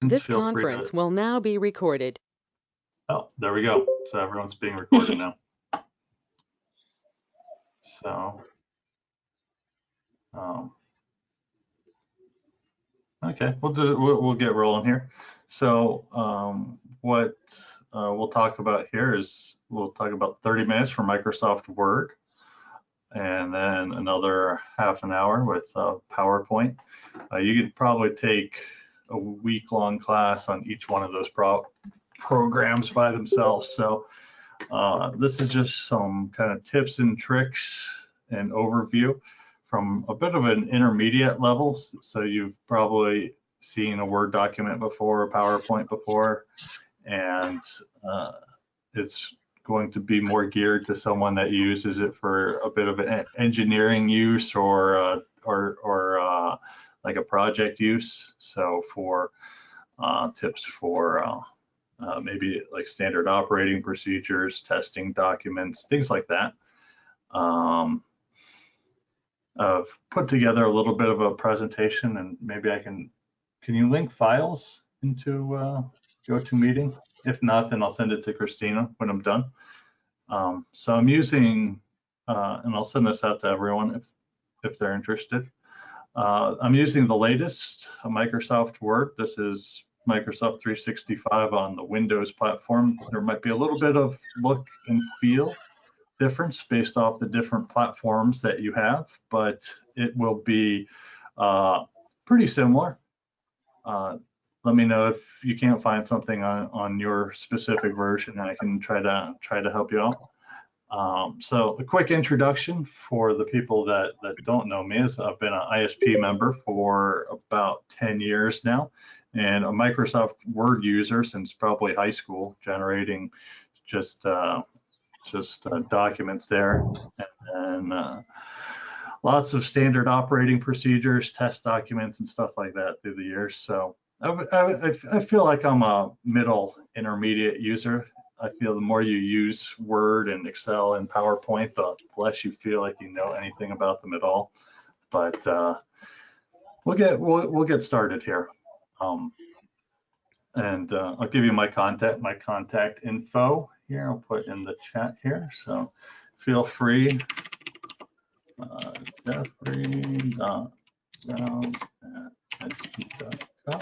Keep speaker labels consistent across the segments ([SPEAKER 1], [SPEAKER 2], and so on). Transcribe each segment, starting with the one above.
[SPEAKER 1] This
[SPEAKER 2] Feel free
[SPEAKER 1] conference
[SPEAKER 2] to...
[SPEAKER 1] will now be recorded.
[SPEAKER 2] Oh, there we go. So everyone's being recorded now. So, okay, we'll get rolling here. So what we'll talk about here is we'll talk about 30 minutes for Microsoft Word, and then another half an hour with PowerPoint. You could probably take a week-long class on each one of those programs by themselves. So this is just some kind of tips and tricks and overview from a bit of an intermediate level. So you've probably seen a Word document before, a PowerPoint before, and it's going to be more geared to someone that uses it for a bit of an engineering use or like a project use. So for tips for maybe like standard operating procedures, testing documents, things like that. I've put together a little bit of a presentation, and maybe I can you link files into GoToMeeting? If not, then I'll send it to Christina when I'm done. So I'm using, and I'll send this out to everyone if they're interested. I'm using the latest Microsoft Word. This is Microsoft 365 on the Windows platform. There might be a little bit of look and feel difference based off the different platforms that you have, but it will be pretty similar. Let me know if you can't find something on your specific version, and I can try to help you out. So a quick introduction for the people that don't know me is I've been an ISP member for about 10 years now, and a Microsoft Word user since probably high school, generating just documents there, and lots of standard operating procedures, test documents, and stuff like that through the years. So I feel like I'm a middle intermediate user. I feel the more you use Word and Excel and PowerPoint, the less you feel like you know anything about them at all. But we'll get started here. And I'll give you my contact info here. I'll put in the chat here. So feel free. Jeffrey.brown@sp.com.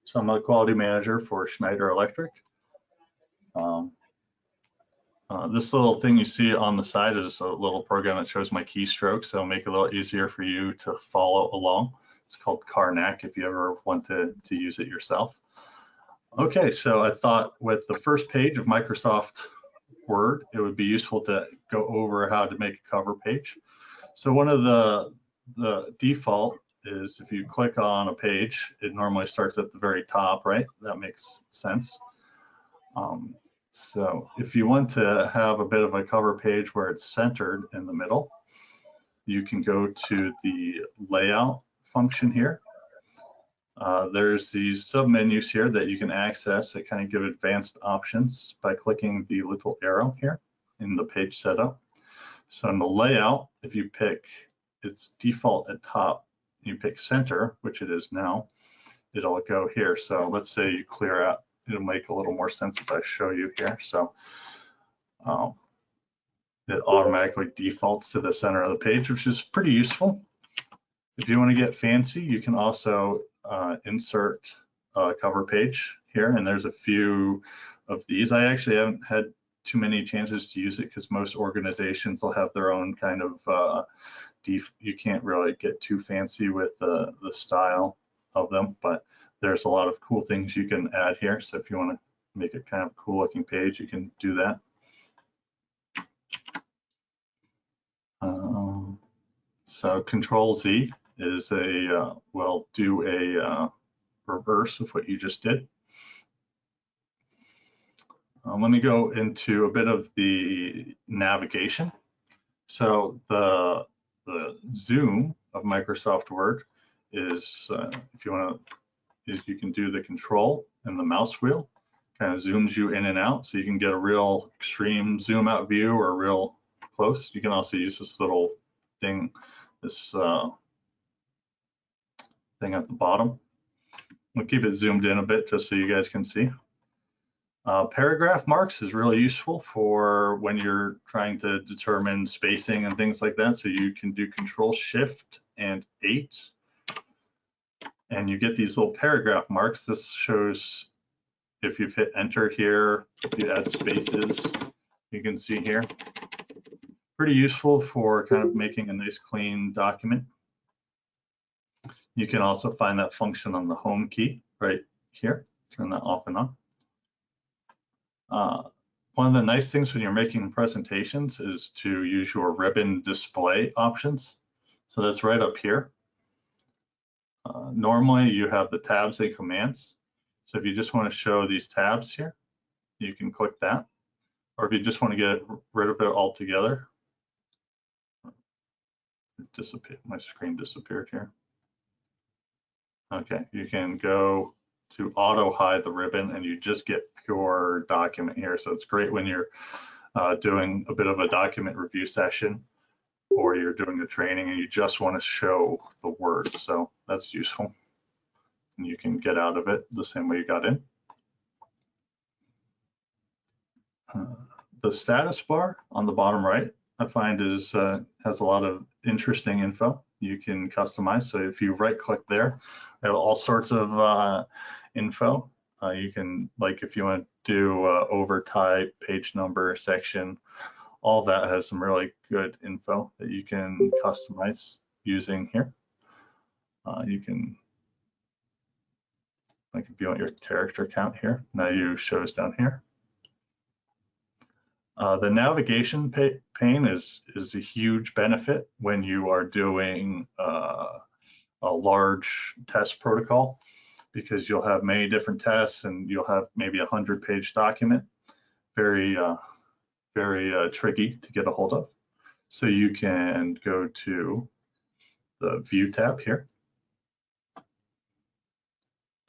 [SPEAKER 2] So I'm a quality manager for Schneider Electric. This little thing you see on the side is a little program that shows my keystrokes, so it'll make it a little easier for you to follow along. It's called Karnak if you ever want to use it yourself. Okay, so I thought with the first page of Microsoft Word, it would be useful to go over how to make a cover page. So one of the default is if you click on a page, it normally starts at the very top, right? That makes sense. So if you want to have a bit of a cover page where it's centered in the middle, you can go to the layout function here. There's these submenus here that you can access that kind of give advanced options by clicking the little arrow here in the page setup. So in the layout, if you pick its default at top, you pick center, which it is now, it'll go here. So let's say you clear out, it'll make a little more sense if I show you here. So it automatically defaults to the center of the page, which is pretty useful. If you want to get fancy, you can also insert a cover page here, and there's a few of these. I actually haven't had too many chances to use it because most organizations will have their own kind of you can't really get too fancy with the style of them, but there's a lot of cool things you can add here. So if you want to make it kind of cool looking page, you can do that. So Control Z is will do a reverse of what you just did. Let me go into a bit of the navigation. So the zoom of Microsoft Word is, if you want to, is you can do the control and the mouse wheel, kind of zooms you in and out, so you can get a real extreme zoom out view or real close. You can also use this little thing, this thing at the bottom. We'll keep it zoomed in a bit just so you guys can see. Paragraph marks is really useful for when you're trying to determine spacing and things like that. So you can do Control-Shift-8, and you get these little paragraph marks. This shows if you've hit Enter here, if you add spaces, you can see here. Pretty useful for kind of making a nice clean document. You can also find that function on the Home key right here. Turn that off and on. One of the nice things when you're making presentations is to use your ribbon display options. So that's right up here. Normally you have the tabs and commands. So if you just want to show these tabs here, you can click that. Or if you just want to get rid of it altogether, it disappeared. My screen disappeared here. Okay, you can go to auto hide the ribbon and you just get pure document here. So it's great when you're doing a bit of a document review session or you're doing a training and you just want to show the words. So that's useful. And you can get out of it the same way you got in. The status bar on the bottom right, I find has a lot of interesting info you can customize. So if you right click there, they have all sorts of info. You can, like if you want to do over type, page number, section, all that has some really good info that you can customize using here. You can, like if you want your character count here, now you shows down here. The navigation pane is a huge benefit when you are doing a large test protocol, because you'll have many different tests and you'll have maybe 100-page document. Very tricky to get a hold of. So you can go to the View tab here.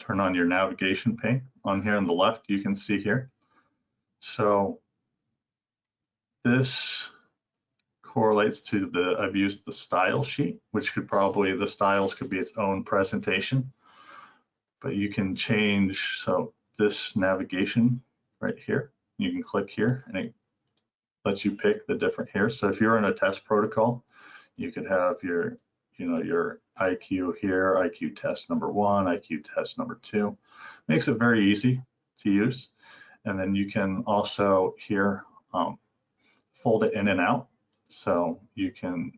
[SPEAKER 2] Turn on your navigation pane. On here on the left, you can see here. So this correlates to I've used the style sheet, which could probably, the styles could be its own presentation, but you can change, so this navigation right here, you can click here and it lets you pick the different here. So if you're in a test protocol, you could have your, your IQ here, IQ test number 1, IQ test number 2. Makes it very easy to use. And then you can also here fold it in and out, so you can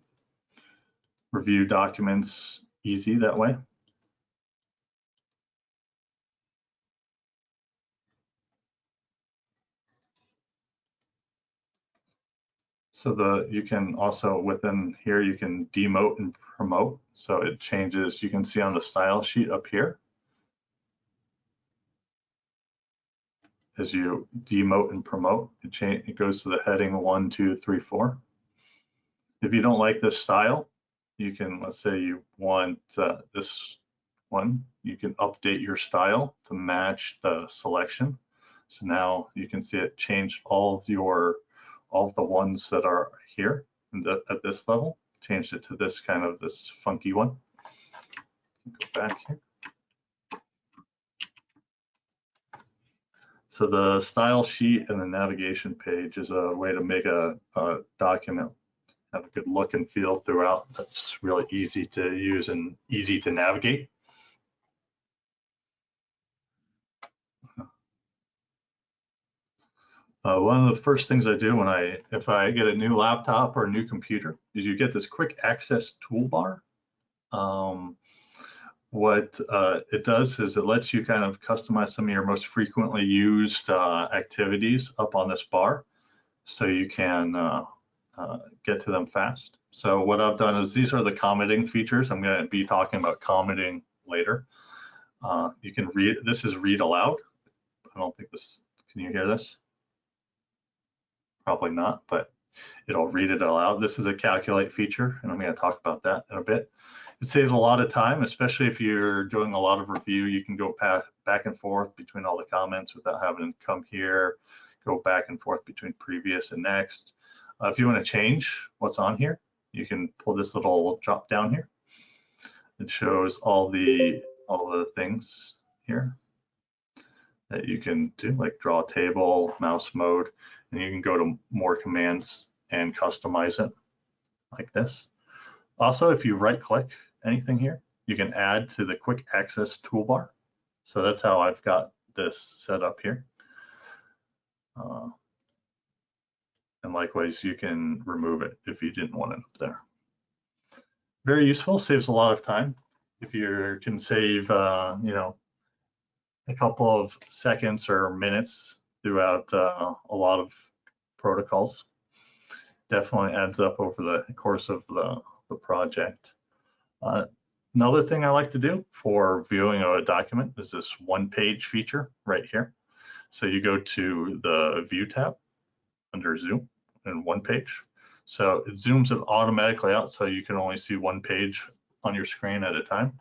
[SPEAKER 2] review documents easy that way. So you can also, within here, you can demote and promote. So it changes, you can see on the style sheet up here, as you demote and promote, it goes to the heading 1, 2, 3, 4. If you don't like this style, you can, let's say you want this one, you can update your style to match the selection. So now you can see it changed all of the ones that are here at this level, changed it to this kind of this funky one. Go back here. So the style sheet and the navigation page is a way to make a document have a good look and feel throughout. That's really easy to use and easy to navigate. One of the first things I do if I get a new laptop or a new computer is you get this quick access toolbar. What it does is it lets you kind of customize some of your most frequently used activities up on this bar, so you can get to them fast. So what I've done is these are the commenting features. I'm going to be talking about commenting later. You can read, this is read aloud. I don't think this, can you hear this? Probably not, but it'll read it aloud. This is a calculate feature, and I'm going to talk about that in a bit. It saves a lot of time, especially if you're doing a lot of review. You can go back and forth between all the comments without having to come here, go back and forth between previous and next. If you want to change what's on here, you can pull this little drop down here. It shows all the things here. here that you can do, like draw table, mouse mode, and you can go to more commands and customize it like this. Also, if you right click anything here, you can add to the quick access toolbar. So that's how I've got this set up here. And likewise, you can remove it if you didn't want it up there. Very useful, saves a lot of time. If you can save, you know, a couple of seconds or minutes throughout a lot of protocols, definitely adds up over the course of the project. Another thing I like to do for viewing a document is this one-page feature right here. So you go to the View tab under Zoom and one page. So it zooms it automatically out so you can only see one page on your screen at a time.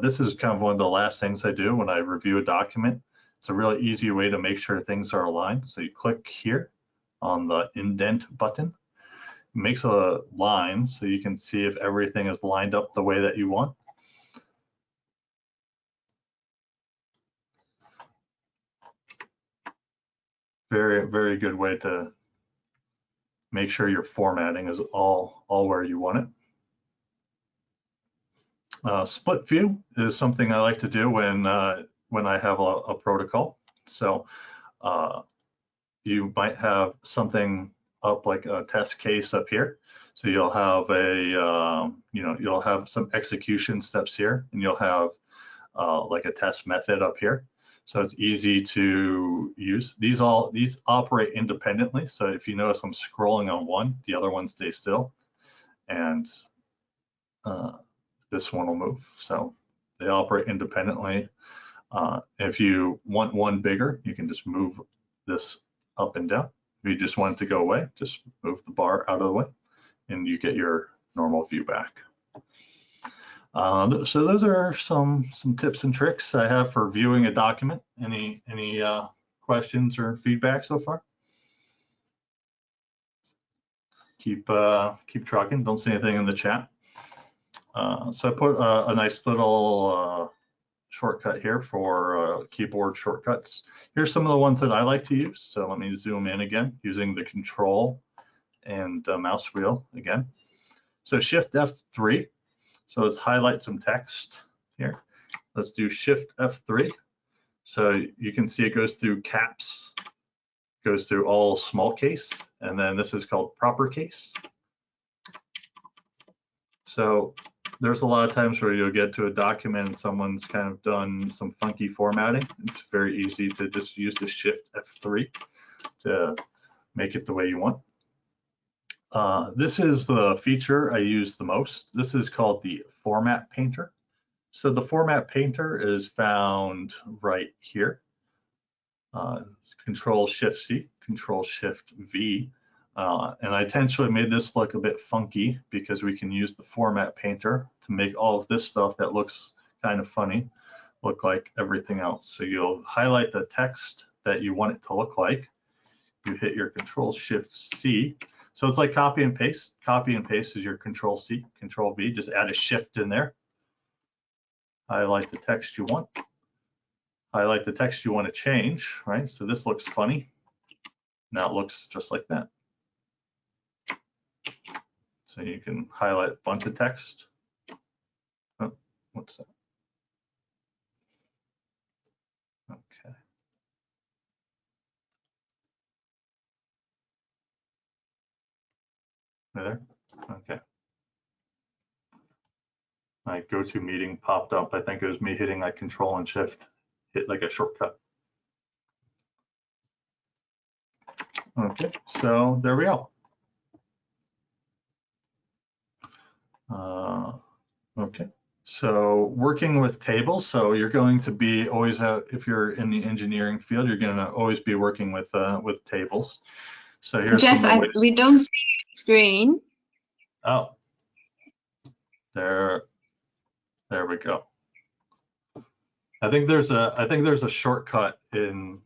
[SPEAKER 2] This is kind of one of the last things I do when I review a document. It's a really easy way to make sure things are aligned. So you click here on the Indent button. It makes a line so you can see if everything is lined up the way that you want. Very, very good way to make sure your formatting is all where you want it. Split view is something I like to do when I have a protocol. So you might have something up like a test case up here. So you'll have a, you know, you'll have some execution steps here, and you'll have like a test method up here. So it's easy to use. These operate independently. So if you notice I'm scrolling on one, the other one stays still, and this one will move. So they operate independently. If you want one bigger, you can just move this up and down. If you just want it to go away, just move the bar out of the way, and you get your normal view back. So those are some tips and tricks I have for viewing a document. Any questions or feedback so far? Keep trucking. Don't see anything in the chat. So I put a nice little shortcut here for keyboard shortcuts. Here's some of the ones that I like to use. So let me zoom in again using the control and mouse wheel again. So Shift F3. So let's highlight some text here. Let's do Shift F3. So you can see it goes through caps, goes through all small case, and then this is called proper case. So there's a lot of times where you'll get to a document and someone's kind of done some funky formatting. It's very easy to just use the Shift F3 to make it the way you want. This is the feature I use the most. This is called the Format Painter. So the Format Painter is found right here. Control Shift C, Control Shift V. And I intentionally made this look a bit funky because we can use the Format Painter to make all of this stuff that looks kind of funny look like everything else. So you'll highlight the text that you want it to look like. You hit your Control Shift C. So it's like copy and paste. Copy and paste is your Control C, Control V. Just add a shift in there. Highlight the text you want. Highlight the text you want to change, right? So this looks funny. Now it looks just like that. So you can highlight a bunch of text. Oh, what's that? Okay. There. Okay. My go-to meeting popped up. I think it was me hitting like Control and Shift, hit like a shortcut. Okay, so there we go. Okay, so working with tables. So you're going to be always, if you're in the engineering field, you're going to always be working with tables. So here's
[SPEAKER 1] Geoff, we don't see the screen.
[SPEAKER 2] Oh, there we go. I think there's a shortcut in.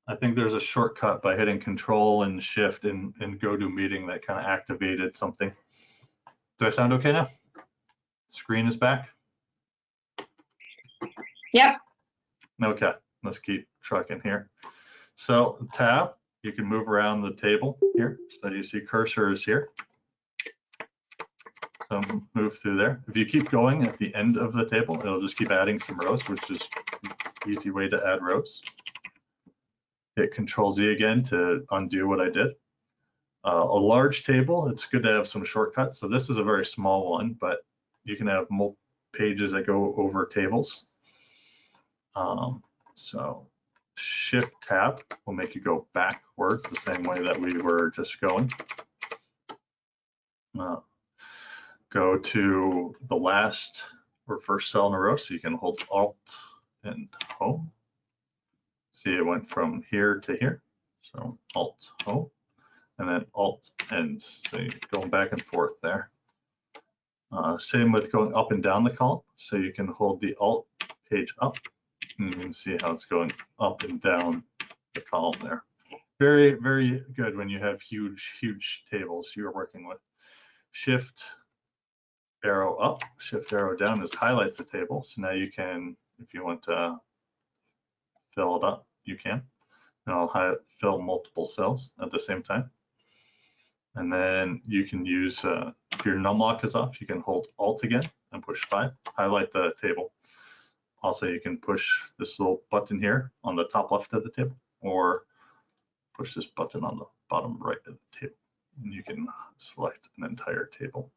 [SPEAKER 2] I think there's a shortcut by hitting Control and Shift in GoToMeeting that kind of activated something. Do I sound okay now? Screen is back?
[SPEAKER 1] Yep.
[SPEAKER 2] Okay, let's keep trucking here. So tab, you can move around the table here. So you see cursor is here. So move through there. If you keep going at the end of the table, it'll just keep adding some rows, which is an easy way to add rows. Hit Control Z again to undo what I did. A large table, it's good to have some shortcuts. So this is a very small one, but you can have multiple pages that go over tables. So Shift Tab will make you go backwards the same way that we were just going. Go to the last or first cell in a row, so you can hold Alt and Home. See, it went from here to here. So Alt, Home, and then Alt, and so you're going back and forth there. Same with going up and down the column. So you can hold the Alt page up, and you can see how it's going up and down the column there. Very, very good when you have huge tables you're working with. Shift arrow up, shift arrow down just highlights the table. So now you can, if you want to fill it up, you can. And I'll fill multiple cells at the same time. And then you can use, if your num lock is off, you can hold Alt again and push 5, highlight the table. Also, you can push this little button here on the top left of the table, or push this button on the bottom right of the table. And you can select an entire table.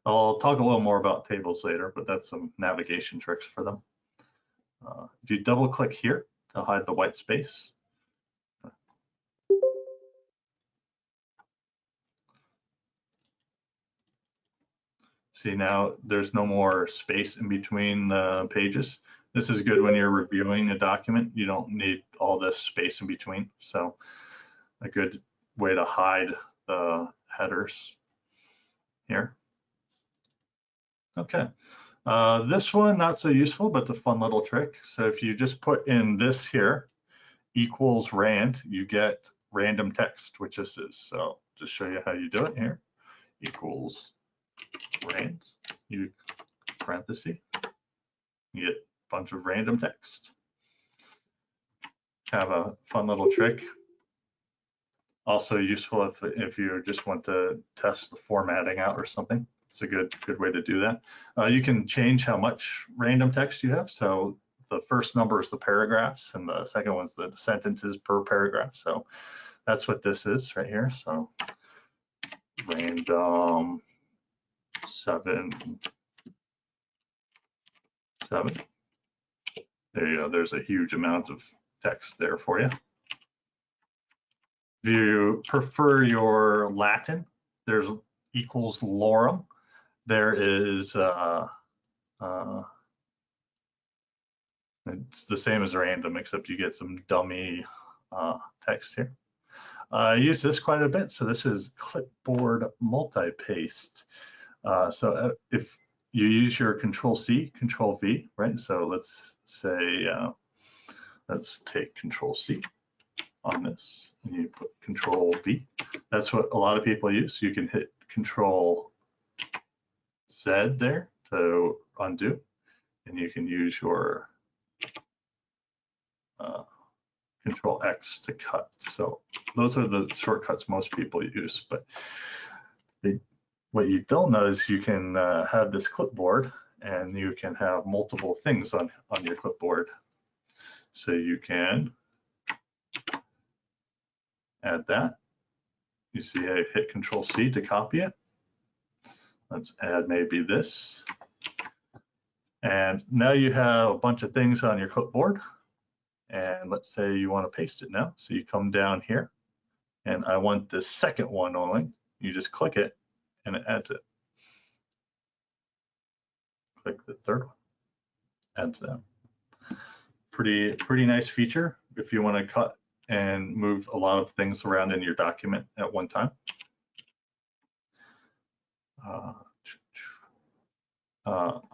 [SPEAKER 2] I'll talk a little more about tables later, but that's some navigation tricks for them. If you double click here to hide the white space, see now there's no more space in between the pages. This is good when you're reviewing a document. You don't need all this space in between. So a good way to hide the headers here. Okay, this one not so useful, but it's a fun little trick. So if you just put in this here, equals rand, you get random text, which this is. So just show you how you do it here. Equals rand, you parenthesis, you get a bunch of random text. Have a fun little trick. Also useful if you just want to test the formatting out or something. It's a good way to do that. You can change how much random text you have. So the first number is the paragraphs, and the second one's the sentences per paragraph. So that's what this is right here. So random 7. There you go. There's a huge amount of text there for you. If you prefer your Latin, there's equals lorem. There is, it's the same as random, except you get some dummy text here. I use this quite a bit. So this is Clipboard multi-paste. So if you use your Control-C, Control-V, right? So let's say, let's take Control-C on this, and you put Control-V. That's what a lot of people use. You can hit Control-Z there to undo, and you can use your Control-X to cut. So those are the shortcuts most people use, but what you don't know is you can have this clipboard, and you can have multiple things on your clipboard. So you can add that. You see I hit Control-C to copy it. Let's add maybe this. And now you have a bunch of things on your clipboard. And let's say you want to paste it now. So you come down here, and I want the second one only. You just click it, and it adds it. Click the third one, adds that. Pretty nice feature if you want to cut and move a lot of things around in your document at one time.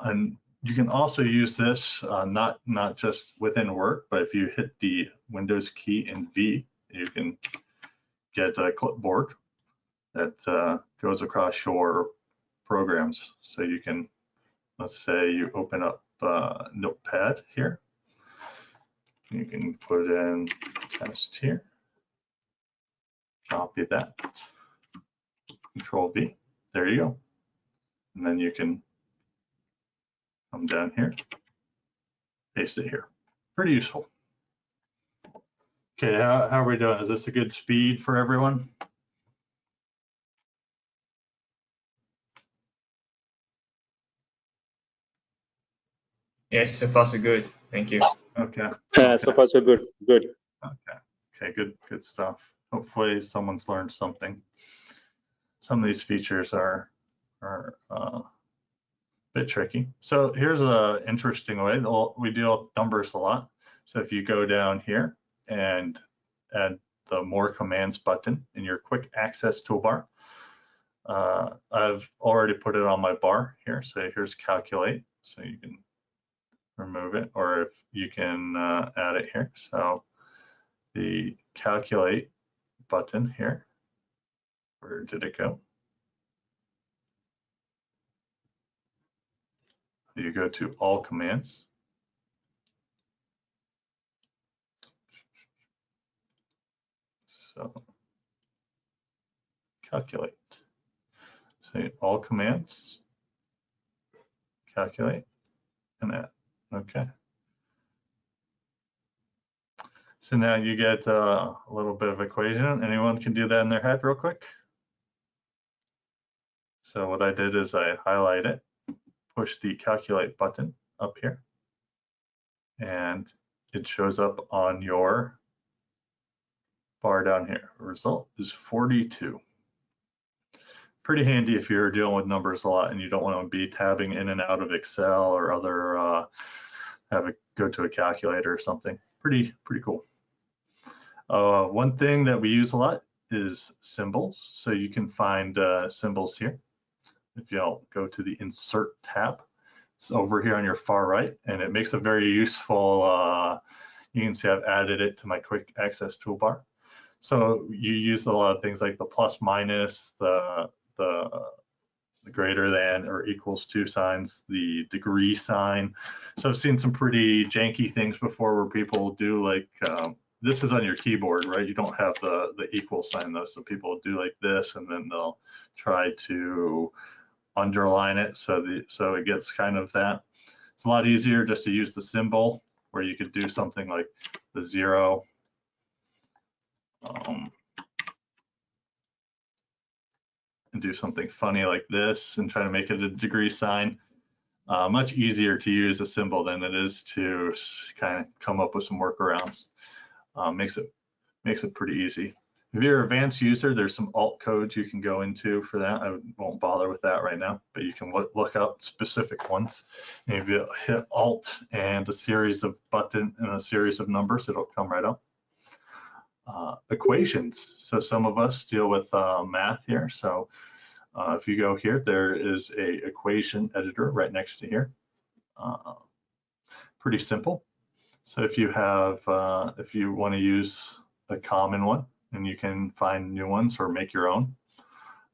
[SPEAKER 2] And you can also use this not just within work, but if you hit the Windows key and V, you can get a clipboard that goes across your programs. So you can, let's say you open up Notepad here. You can put in test here, copy that, Control V, there you go. And then you can come down here, paste it here. Pretty useful. Okay, how are we doing? Is this a good speed for everyone?
[SPEAKER 3] Yes, so far so good. Thank you.
[SPEAKER 2] Okay.
[SPEAKER 4] So far so good. Good.
[SPEAKER 2] Okay, good stuff. Hopefully someone's learned something. Some of these features are a bit tricky. So here's an interesting way. We deal with numbers a lot. So if you go down here and add the More Commands button in your Quick Access toolbar, I've already put it on my bar here. So here's Calculate. So you can remove it, or if you can add it here. So the Calculate button here, where did it go? You go to All Commands. So Calculate. So All Commands, Calculate, and add. Okay. So now you get a little bit of equation. Anyone can do that in their head real quick? So what I did is I highlight it, push the Calculate button up here, and it shows up on your bar down here. Result is 42. Pretty handy if you're dealing with numbers a lot and you don't want to be tabbing in and out of Excel or other, have it go to a calculator or something. Pretty cool. One thing that we use a lot is symbols. So you can find symbols here. If you'll go to the Insert tab, it's over here on your far right, and it makes a very useful, you can see I've added it to my Quick Access toolbar. So you use a lot of things like the plus minus, the greater than or equals to signs, the degree sign. So I've seen some pretty janky things before where people do like, this is on your keyboard, right? You don't have the equal sign though. So people do like this, and then they'll try to underline it so it gets kind of that. It's a lot easier just to use the symbol, where you could do something like the 0. And do something funny like this and try to make it a degree sign. Much easier to use a symbol than it is to kind of come up with some workarounds. Makes it pretty easy. If you're an advanced user, there's some alt codes you can go into for that. I won't bother with that right now, but you can look up specific ones. And if you hit Alt and a series of buttons and a series of numbers, it'll come right up. Equations. So some of us deal with math here. So if you go here, there is a equation editor right next to here. Pretty simple. So if you have, if you want to use a common one, and you can find new ones or make your own.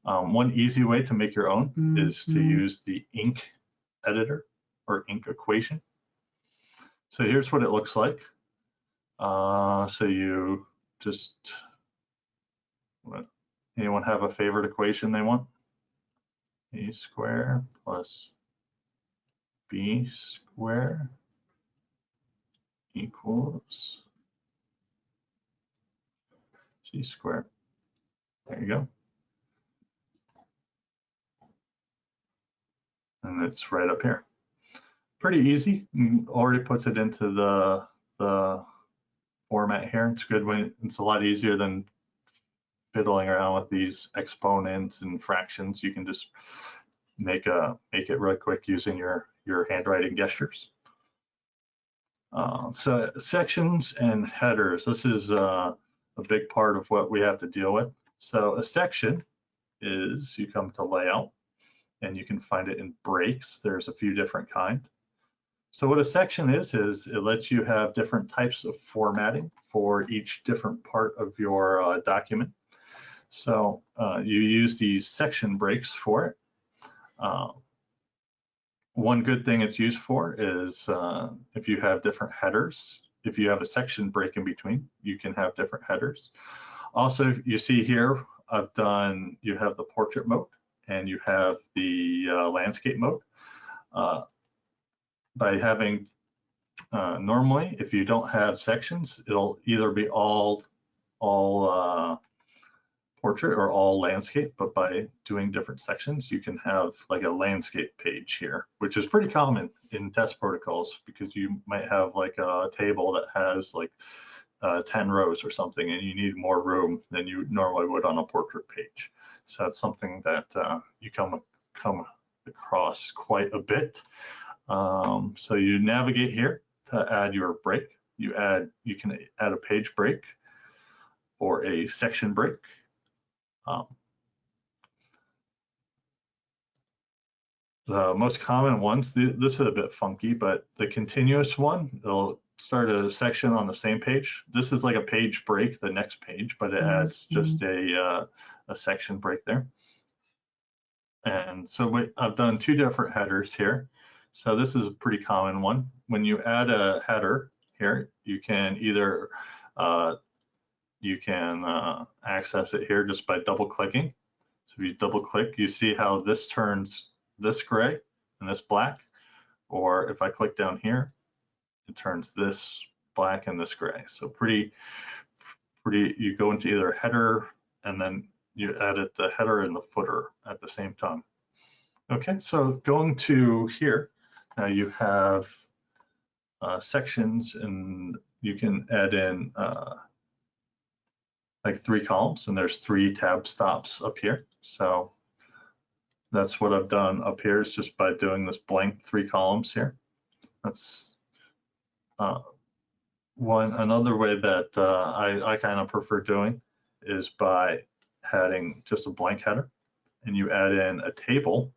[SPEAKER 2] One easy way to make your own is to use the Inc editor or Inc equation. So here's what it looks like. So you just, anyone have a favorite equation they want? A squared plus B squared equals C squared. There you go. And it's right up here. Pretty easy. Already puts it into the format here. It's good when it's a lot easier than fiddling around with these exponents and fractions. You can just make it real quick using your handwriting gestures. So sections and headers. This is a big part of what we have to deal with. So a section is, you come to layout and you can find it in breaks. There's a few different kinds. So what a section is it lets you have different types of formatting for each different part of your document. So you use these section breaks for it. One good thing it's used for is if you have different headers, if you have a section break in between, you can have different headers. Also, you see here, you have the portrait mode and you have the landscape mode. By having, normally, if you don't have sections, it'll either be all portrait or all landscape, but by doing different sections, you can have like a landscape page here, which is pretty common in test protocols because you might have like a table that has like 10 rows or something, and you need more room than you normally would on a portrait page. So that's something that you come across quite a bit. So you navigate here to add your break. You can add a page break or a section break. The most common ones, this is a bit funky, but the continuous one, it'll start a section on the same page. This is like a page break, the next page, but it adds just a section break there. And so I've done two different headers here. So this is a pretty common one. When you add a header here, you can either access it here just by double clicking. So if you double click, you see how this turns this gray and this black, or if I click down here, it turns this black and this gray. So you go into either header and then you edit the header and the footer at the same time. Okay, so going to here, now you have sections, and you can add in like 3 columns, and there's 3 tab stops up here. So that's what I've done up here, is just by doing this blank 3 columns here. That's another way that I kind of prefer doing is by adding just a blank header, and you add in a table.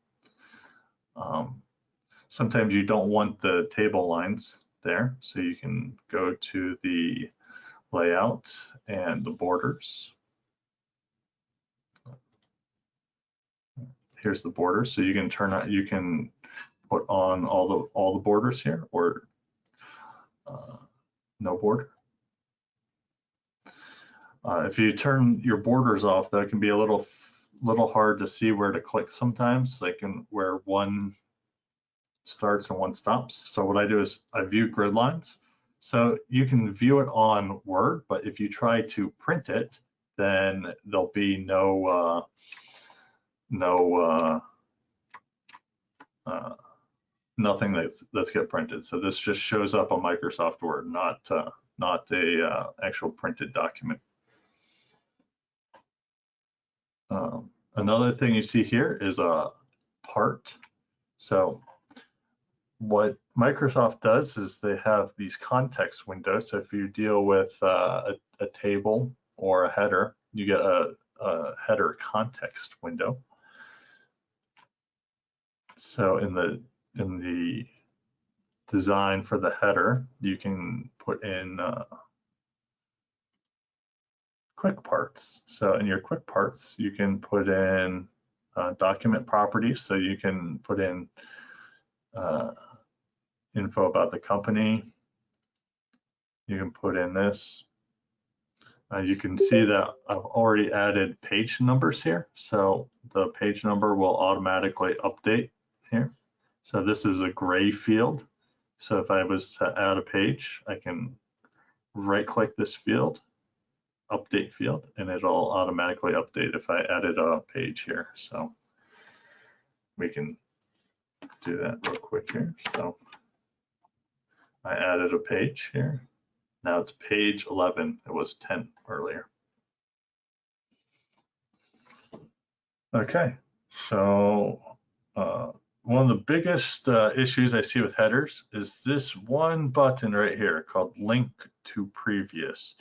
[SPEAKER 2] Sometimes you don't want the table lines there, so you can go to the layout and the borders. Here's the border, so you can you can put on all the borders here, or no border. If you turn your borders off, that can be a little hard to see where to click sometimes, like where one starts and one stops. So what I do is I view grid lines. So you can view it on Word, but if you try to print it, then there'll be nothing that's get printed. So this just shows up on Microsoft Word, not a actual printed document. Another thing you see here is a part. So what Microsoft does is they have these context windows. So if you deal with a table or a header, you get a header context window. So in the design for the header, you can put in quick parts. So in your quick parts, you can put in document properties. So you can put in info about the company. You can put in this. You can see that I've already added page numbers here. So the page number will automatically update here. So this is a gray field. So if I was to add a page, I can right click this field, update field, and it'll automatically update if I added a page here. So we can do that real quick here. So I added a page here. Now it's page 11. It was 10 earlier. Okay, so one of the biggest issues I see with headers is this one button right here called Link to Previous.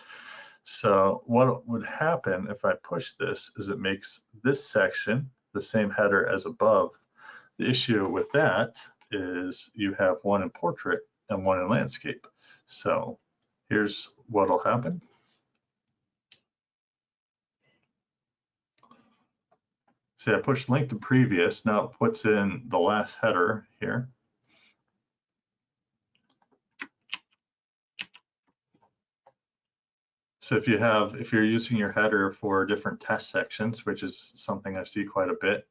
[SPEAKER 2] So what would happen if I push this is it makes this section the same header as above. The issue with that is you have one in portrait and one in landscape. So here's what'll happen. say I push link to previous, now it puts in the last header here. So if you're using your header for different test sections, which is something I see quite a bit,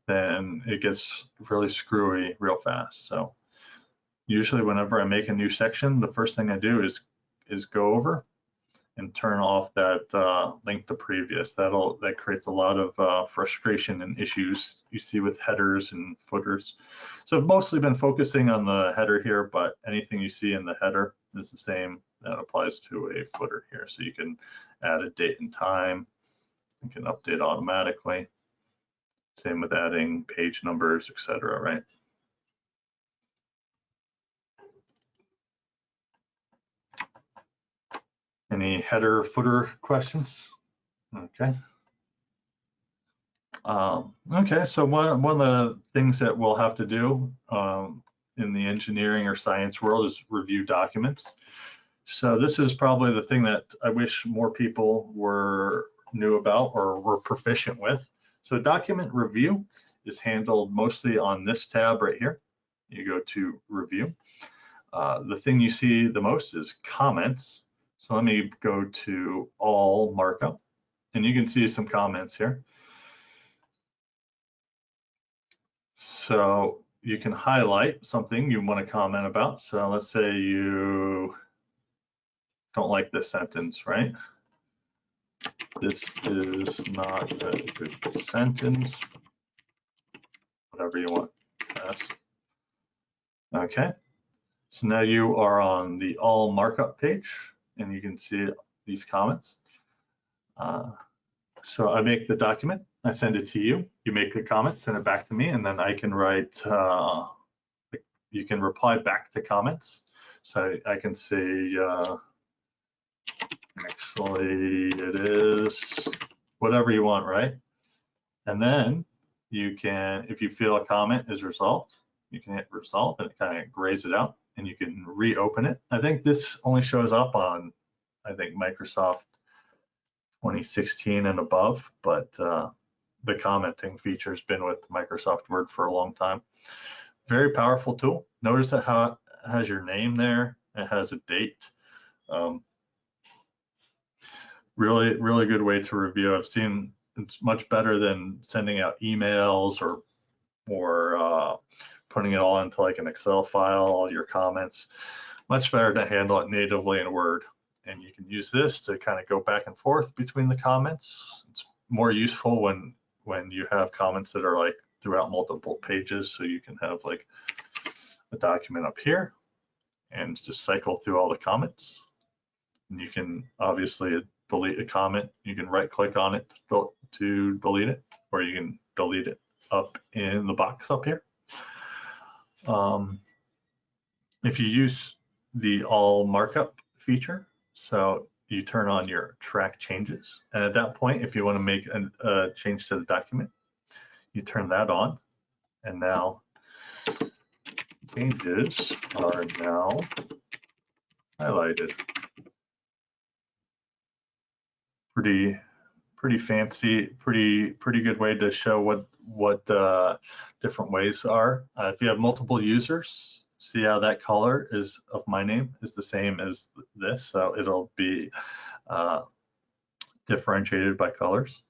[SPEAKER 2] then it gets really screwy real fast. So usually whenever I make a new section, the first thing I do is go over and turn off that link to previous. That creates a lot of frustration and issues you see with headers and footers. So I've mostly been focusing on the header here, but anything you see in the header is the same. That applies to a footer here. So you can add a date and time. You can update automatically. Same with adding page numbers, etc. Right? Any header footer questions? Okay. Okay, so one of the things that we'll have to do in the engineering or science world is review documents. So this is probably the thing that I wish more people knew about or were proficient with. So document review is handled mostly on this tab right here. You go to review. The thing you see the most is comments. So let me go to all markup, and you can see some comments here. So you can highlight something you want to comment about. So let's say you don't like this sentence, right? This is not a good sentence. Whatever you want. Yes. Okay. So now you are on the all markup page, and you can see these comments. So I make the document, I send it to you, you make the comment, send it back to me, and then I can write, you can reply back to comments. So I can say, actually it is whatever you want, right? And then you can, if you feel a comment is resolved, you can hit resolve and it kind of grays it out and you can reopen it. I think this only shows up on, I think, Microsoft 2016 and above, but the commenting feature has been with Microsoft Word for a long time. Very powerful tool. Notice that how it has your name there. It has a date. Really, really good way to review. I've seen it's much better than sending out emails or putting it all into like an Excel file, all your comments. Much better to handle it natively in Word. And you can use this to kind of go back and forth between the comments. It's more useful when you have comments that are like throughout multiple pages. So you can have like a document up here and just cycle through all the comments. And you can obviously delete a comment. You can right click on it to delete it, or you can delete it up in the box up here. If you use the all markup feature, so you turn on your track changes, and at that point, if you want to make a change to the document, you turn that on, and now changes are now highlighted. Pretty fancy, pretty good way to show what different ways are. If you have multiple users, see how that color is of my name is the same as this, so it'll be differentiated by colors.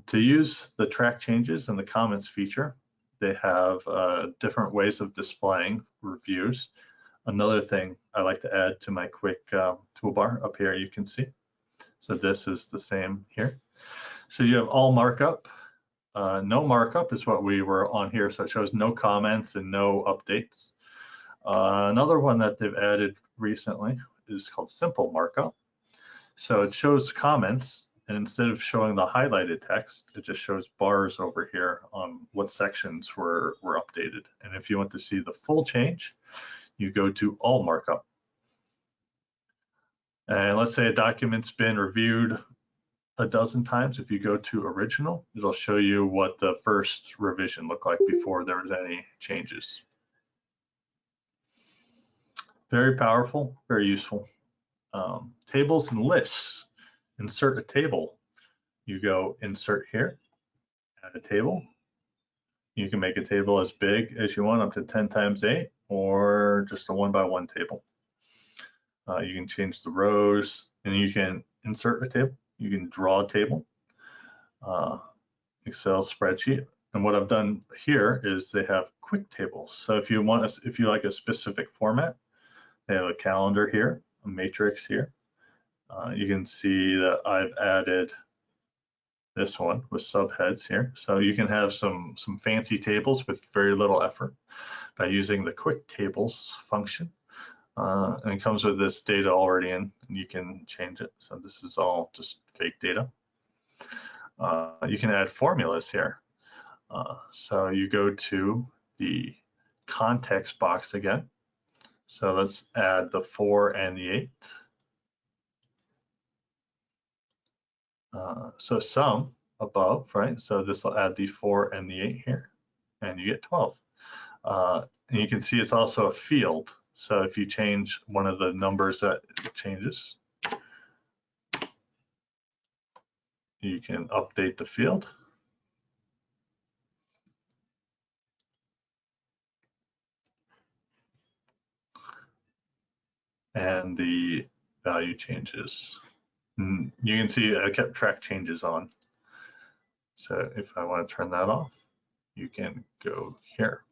[SPEAKER 2] To use the track changes and the comments feature, they have different ways of displaying reviews. Another thing I like to add to my quick toolbar up here, you can see. So this is the same here. So you have all markup. No markup is what we were on here, so it shows no comments and no updates. Another one that they've added recently is called simple markup. So it shows comments, and instead of showing the highlighted text, it just shows bars over here on what sections were updated. And if you want to see the full change, you go to all markup. And let's say a document's been reviewed a dozen times. If you go to original, it'll show you what the first revision looked like before there was any changes. Very powerful, very useful. Tables and lists. Insert a table. You go insert here, add a table. You can make a table as big as you want, up to 10 times 8, or just a 1-by-1 table. You can change the rows, and you can insert a table. You can draw a table, Excel spreadsheet. And what I've done here is they have quick tables. So if you like a specific format, they have a calendar here, a matrix here. You can see that I've added this one with subheads here. So you can have some fancy tables with very little effort by using the quick tables function. And it comes with this data already in, and you can change it. So this is all just fake data. You can add formulas here. So you go to the context box again. So let's add the 4 and the 8. So sum above, right? So this will add the 4 and the 8 here, and you get 12. And you can see it's also a field. So if you change one of the numbers, that it changes. You can update the field. And the value changes. And you can see I kept track changes on. So if I want to turn that off, you can go here.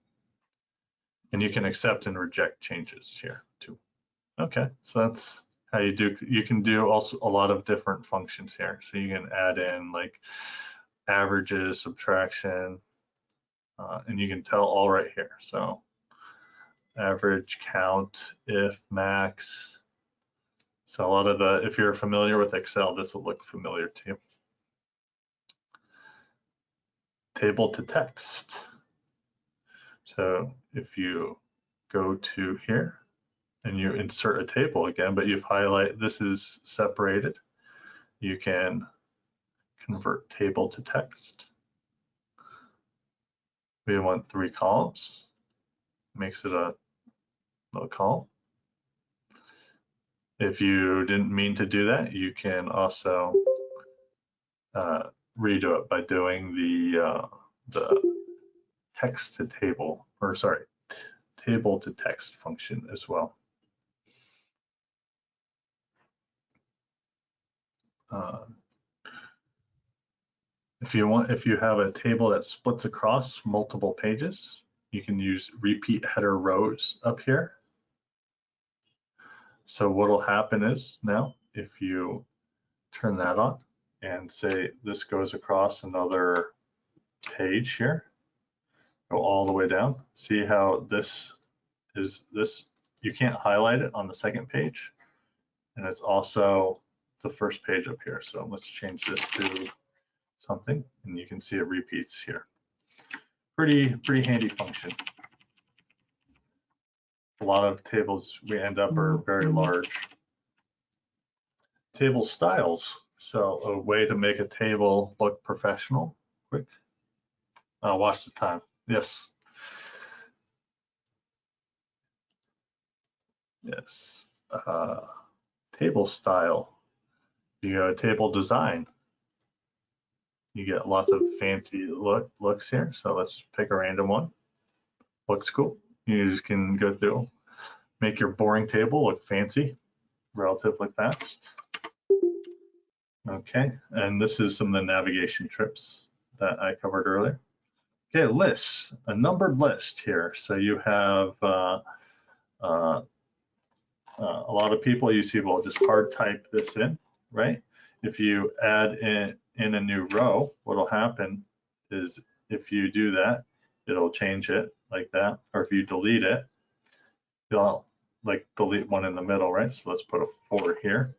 [SPEAKER 2] And you can accept and reject changes here too. Okay, so that's how you do. You can do also a lot of different functions here. So you can add in like averages, subtraction, and you can tell all right here. So average, count, if, max. So a lot of the, if you're familiar with Excel, this will look familiar to you. Table to text. So if you go to here and you insert a table again, but you've highlighted, this is separated, you can convert table to text. We want 3 columns, makes it a column. If you didn't mean to do that, you can also redo it by doing the text to table, or sorry, table to text function as well. If you have a table that splits across multiple pages, you can use repeat header rows up here. So what will happen is now, if you turn that on and say this goes across another page here, go all the way down, see how this is you can't highlight it on the second page, and it's also the first page up here. So let's change this to something, and you can see it repeats here. Pretty handy function. A lot of tables we end up are very large. Table styles. So a way to make a table look professional. Quick. Watch the time. Yes. Yes. Table style. You go table design. You get lots of fancy looks here. So let's pick a random one. Looks cool. You just can go through, make your boring table look fancy relatively fast. Okay, and this is some of the navigation trips that I covered earlier. Okay, lists, a numbered list here. So you have a lot of people, you see, will just hard type this in, right? If you add in a new row, what'll happen is if you do that, it'll change it like that. Or if you delete it, you'll like delete one in the middle, right? So let's put a 4 here.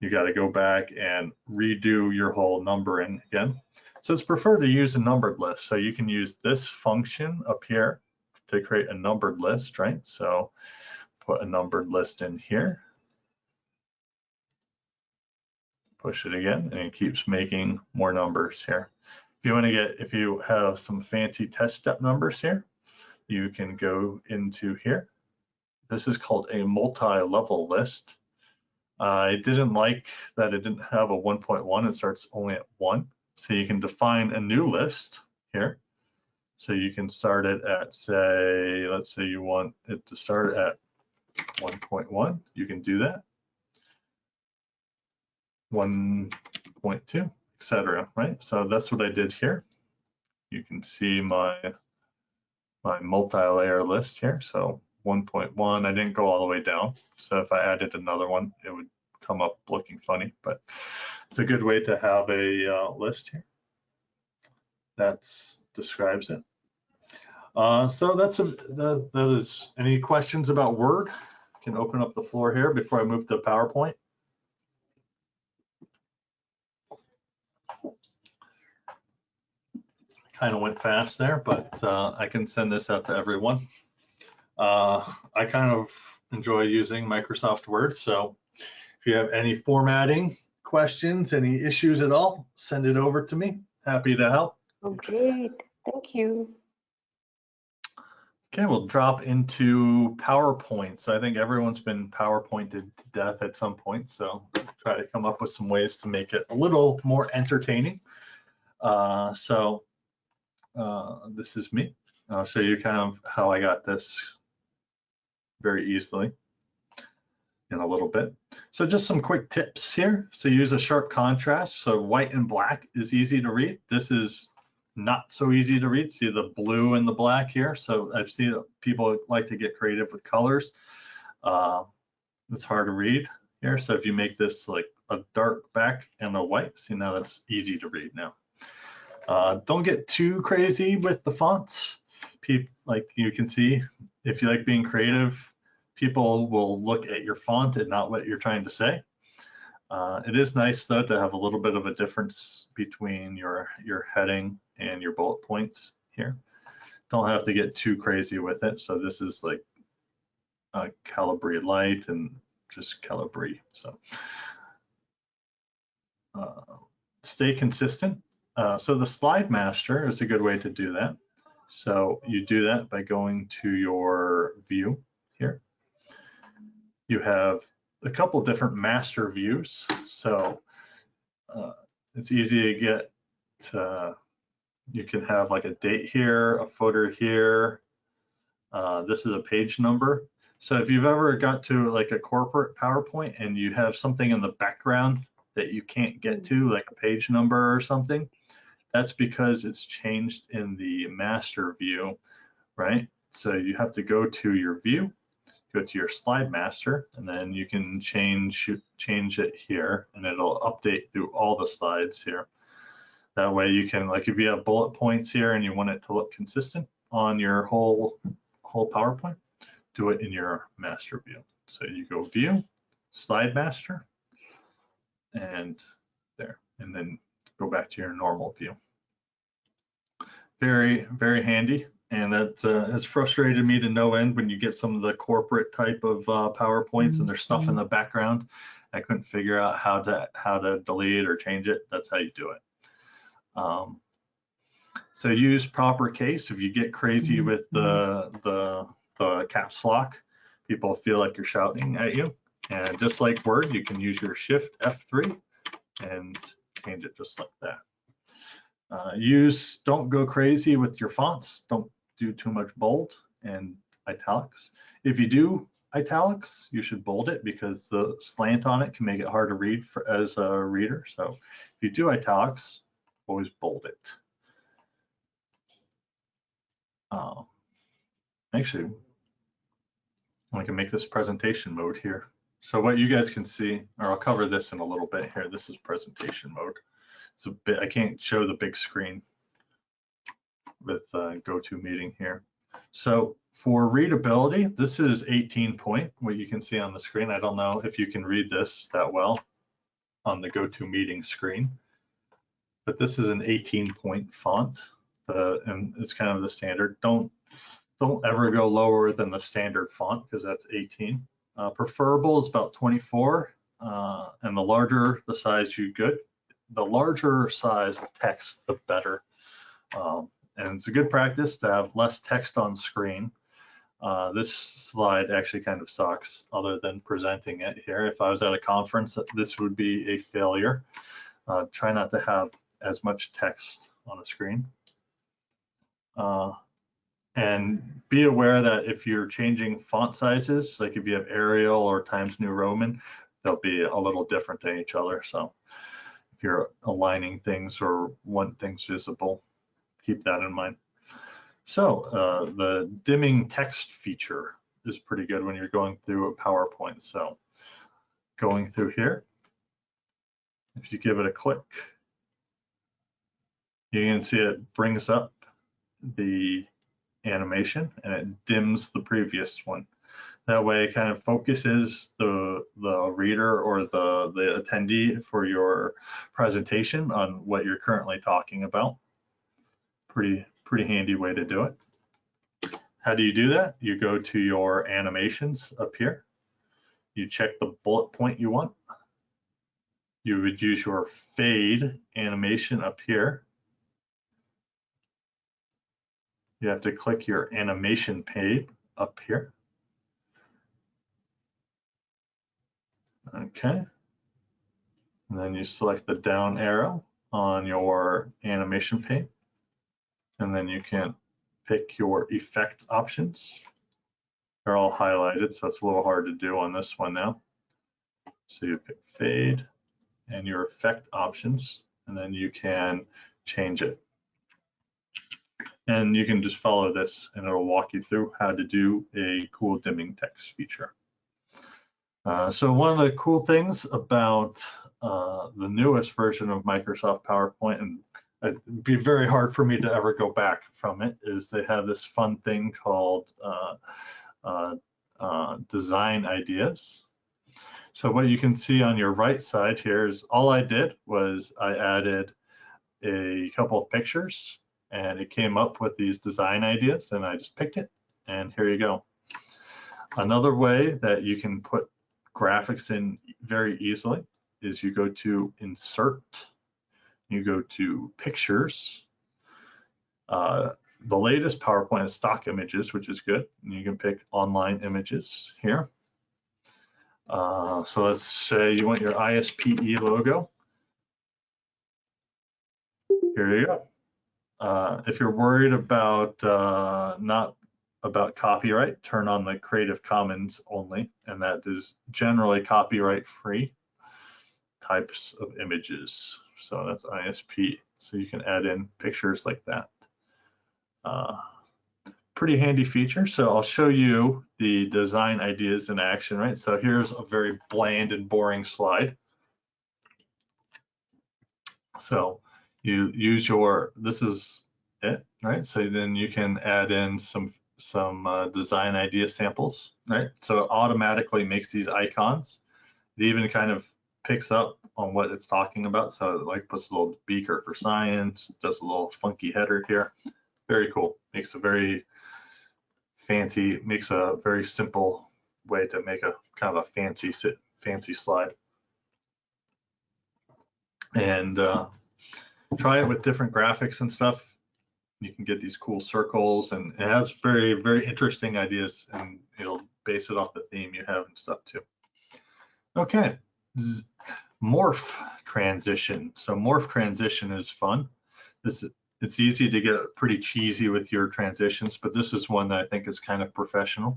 [SPEAKER 2] You got to go back and redo your whole numbering again. So it's preferred to use a numbered list. So you can use this function up here to create a numbered list, right? So put a numbered list in here. Push it again, and it keeps making more numbers here. If you have some fancy test step numbers here, you can go into here. This is called a multi-level list. I didn't like that it didn't have a 1.1. It starts only at 1. So you can define a new list here. So you can start it at, say, let's say you want it to start at 1.1. You can do that. 1.2, etc. Right? So that's what I did here. You can see my multi-layer list here. So 1.1, I didn't go all the way down. So if I added another one, it would come up looking funny, but it's a good way to have a list here that describes it. So that is, any questions about Word? I can open up the floor here before I move to PowerPoint. Kind of went fast there, but I can send this out to everyone. I kind of enjoy using Microsoft Word, so if you have any formatting questions, any issues at all, send it over to me. Happy to help.
[SPEAKER 5] Okay, thank you.
[SPEAKER 2] Okay, we'll drop into PowerPoint. So I think everyone's been PowerPointed to death at some point, so try to come up with some ways to make it a little more entertaining. This is me. I'll show you kind of how I got this very easily in a little bit. So just some quick tips here. So use a sharp contrast. So white and black is easy to read. This is not so easy to read. See the blue and the black here. So I've seen people like to get creative with colors. It's hard to read here. So if you make this like a dark back and a white, see now that's easy to read now. Don't get too crazy with the fonts. Like you can see, if you like being creative, people will look at your font and not what you're trying to say. It is nice though to have a little bit of a difference between your heading and your bullet points here. Don't have to get too crazy with it. So this is like Calibri Light and just Calibri. So stay consistent. So the slide master is a good way to do that. So you do that by going to your view here. You have a couple different master views. So it's easy to get to, you can have like a date here, a footer here. This is a page number. So if you've ever got to like a corporate PowerPoint and you have something in the background that you can't get to, like a page number or something, that's because it's changed in the master view, right? So you have to go to your view, go to your slide master, and then you can change it here, and it'll update through all the slides here. That way you can, like if you have bullet points here and you want it to look consistent on your whole PowerPoint, do it in your master view. So you go view, slide master, and there, and then go back to your normal view. Very, very handy. And that has frustrated me to no end when you get some of the corporate type of PowerPoints and there's stuff in the background. I couldn't figure out how to delete or change it. That's how you do it. So use proper case. If you get crazy with the caps lock, people feel like you're shouting at you. And just like Word, you can use your Shift F3 and change it just like that. Don't go crazy with your fonts. Don't do too much bold and italics. If you do italics, you should bold it because the slant on it can make it hard to read as a reader. So if you do italics, always bold it. Actually, I can make this presentation mode here. So what you guys can see, or I'll cover this in a little bit here. This is presentation mode. It's a bit, I can't show the big screen with GoToMeeting here. So for readability, this is 18 point, what you can see on the screen. I don't know if you can read this that well on the GoToMeeting screen, but this is an 18 point font, and it's kind of the standard. Don't ever go lower than the standard font because that's 18. Preferable is about 24, and the larger the size you get, the larger size of text, the better. And it's a good practice to have less text on screen. This slide actually kind of sucks other than presenting it here. If I was at a conference, this would be a failure. Try not to have as much text on a screen. And be aware that if you're changing font sizes, like if you have Arial or Times New Roman, they'll be a little different than each other. So if you're aligning things or want things visible, keep that in mind. So the dimming text feature is pretty good when you're going through a PowerPoint. So going through here, if you give it a click, you can see it brings up the animation and it dims the previous one. That way it kind of focuses the reader or the attendee for your presentation on what you're currently talking about. Pretty handy way to do it. How do you do that? You go to your animations up here. You check the bullet point you want. You would use your fade animation up here. You have to click your animation pane up here. Okay. And then you select the down arrow on your animation pane. And then you can pick your effect options. They're all highlighted, so it's a little hard to do on this one now. So you pick fade and your effect options, and then you can change it. And you can just follow this and it'll walk you through how to do a cool dimming text feature. So one of the cool things about the newest version of Microsoft PowerPoint, and it'd be very hard for me to ever go back from it, is they have this fun thing called design ideas. So what you can see on your right side here is all I did was I added a couple of pictures and it came up with these design ideas and I just picked it and here you go. Another way that you can put graphics in very easily is you go to insert, you go to pictures. The latest PowerPoint is stock images, which is good. And you can pick online images here. So let's say you want your ISPE logo. Here you go. If you're worried about not about copyright, turn on the Creative Commons only, and that is generally copyright free types of images. So that's ISP. So you can add in pictures like that. Pretty handy feature. So I'll show you the design ideas in action, right? So here's a very bland and boring slide. So you use your, this is it, right? So then you can add in some design idea samples, right? So it automatically makes these icons. It even kind of picks up on what it's talking about. So it like puts a little beaker for science, does a little funky header here. Very cool. Makes a very fancy, makes a very simple way to make a kind of a fancy slide. And try it with different graphics and stuff. You can get these cool circles, and it has very interesting ideas, and it'll base it off the theme you have and stuff too. Okay, Morph Transition. So Morph Transition is fun. It's easy to get pretty cheesy with your transitions, but this is one that I think is kind of professional.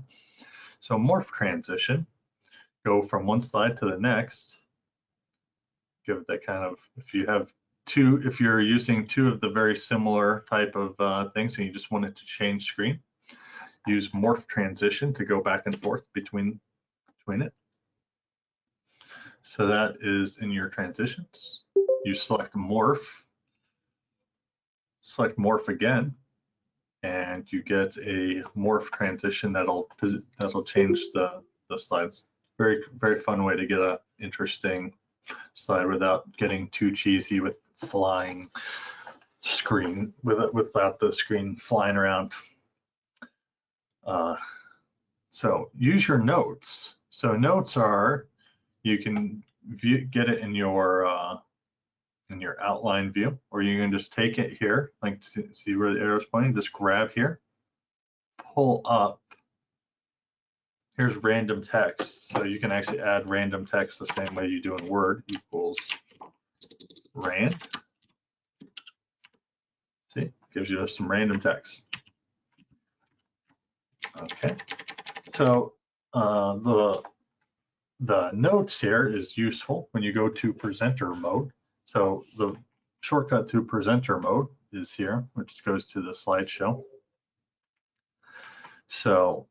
[SPEAKER 2] So Morph Transition, go from one slide to the next. Give it that kind of, if you have two, if you're using two of the very similar type of things and you just want it to change screen, use Morph Transition to go back and forth between it. So that is in your transitions. You select Morph again, and you get a Morph Transition that'll change the slides. Very fun way to get a interesting slide without getting too cheesy with flying screen, without the screen flying around. So use your notes. So notes are, you can get it in your outline view, or you can just take it here, like see where the arrow's pointing, just grab here, pull up. Here's random text. So you can actually add random text the same way you do in Word, equals rand. gives you some random text. Okay, so the notes here is useful when you go to presenter mode. So the shortcut to presenter mode is here, which goes to the slideshow. So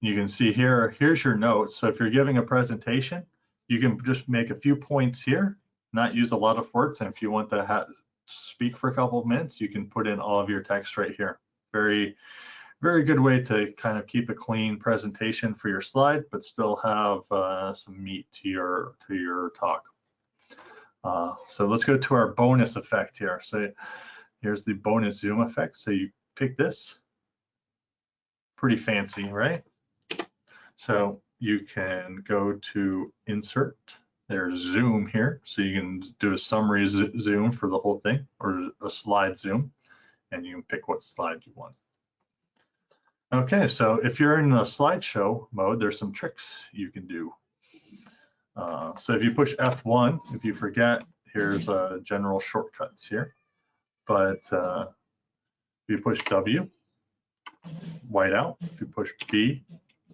[SPEAKER 2] you can see here, here's your notes. So if you're giving a presentation, you can just make a few points here, not use a lot of words. And if you want to speak for a couple of minutes, you can put in all of your text right here. Very, very good way to kind of keep a clean presentation for your slide, but still have some meat to your talk. So let's go to our bonus effect here. So here's the bonus zoom effect. So you pick this, pretty fancy, right? So you can go to insert, there's zoom here. So you can do a summary zoom for the whole thing or a slide zoom, and you can pick what slide you want. Okay, so if you're in the slideshow mode, there's some tricks you can do. So if you push F1, if you forget, here's general shortcuts here. But if you push W, whiteout. If you push B,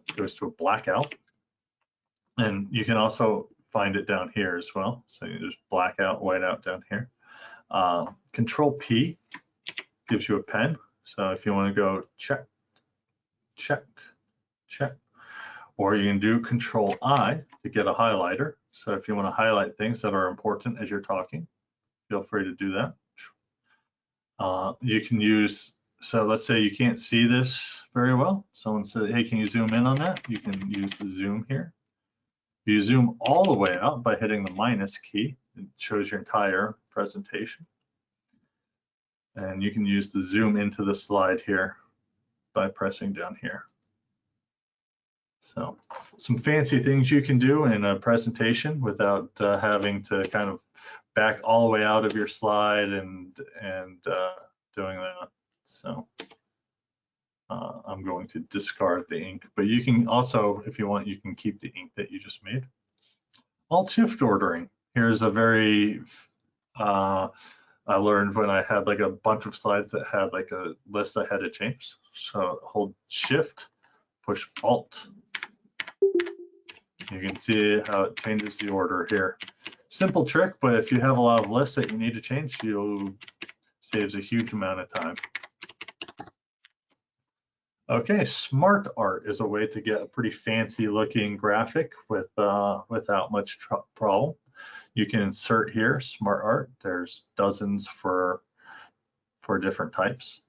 [SPEAKER 2] it goes to a blackout. And you can also find it down here as well. So you just blackout, whiteout down here. Control P gives you a pen. So if you want to go check, check, check, or you can do Control I to get a highlighter. So if you want to highlight things that are important as you're talking, feel free to do that. You can use, so let's say you can't see this very well. Someone said, hey, can you zoom in on that? You can use the zoom here. If you zoom all the way out by hitting the minus key, it shows your entire presentation. And you can use the zoom into the slide here by pressing down here. So some fancy things you can do in a presentation without having to kind of back all the way out of your slide and doing that. So I'm going to discard the ink, but you can also, if you want, you can keep the ink that you just made. Alt-Shift ordering. Here's a very, I learned when I had like a bunch of slides that had like a list I had to change. So hold Shift, push Alt. You can see how it changes the order here. Simple trick, but if you have a lot of lists that you need to change, you'll saves a huge amount of time. Okay, Smart Art is a way to get a pretty fancy looking graphic with without much problem. You can insert here Smart Art. There's dozens for different types.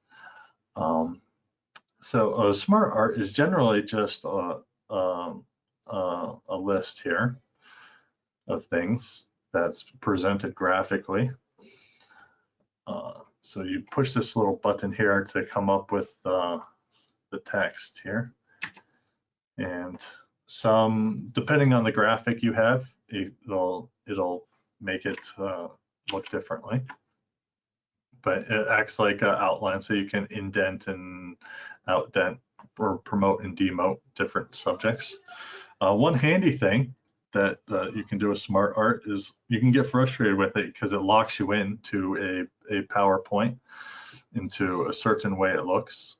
[SPEAKER 2] So Smart Art is generally just a list here of things that's presented graphically. So you push this little button here to come up with the text here, and depending on the graphic you have, it'll make it look differently. But it acts like an outline, so you can indent and outdent or promote and demote different subjects. One handy thing that you can do with Smart Art is you can get frustrated with it because it locks you into a PowerPoint, into a certain way it looks.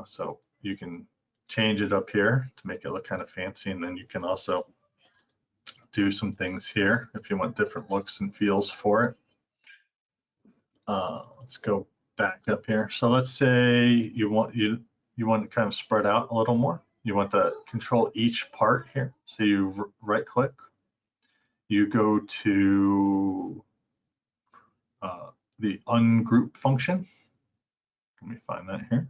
[SPEAKER 2] So you can change it up here to make it look kind of fancy, and then you can also do some things here if you want different looks and feels for it. Let's go back up here. So let's say you want to kind of spread out a little more. You want to control each part here. So you right click, you go to the Ungroup function. Let me find that here.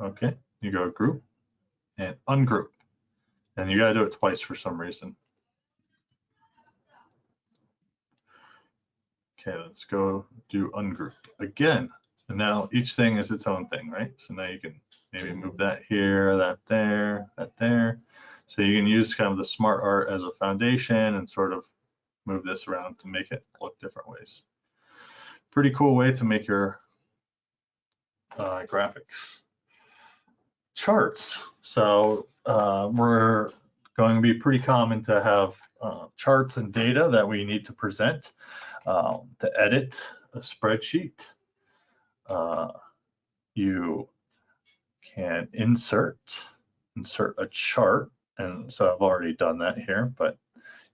[SPEAKER 2] Okay, you go Group and Ungroup. And you gotta do it twice for some reason. Okay, let's go do Ungroup again. And now each thing is its own thing, right? So now you can maybe move that here, that there, that there. So you can use kind of the Smart Art as a foundation and sort of move this around to make it look different ways. Pretty cool way to make your graphics. Charts. So we're going to be pretty common to have charts and data that we need to present. To edit a spreadsheet, you can insert a chart, and so I've already done that here, but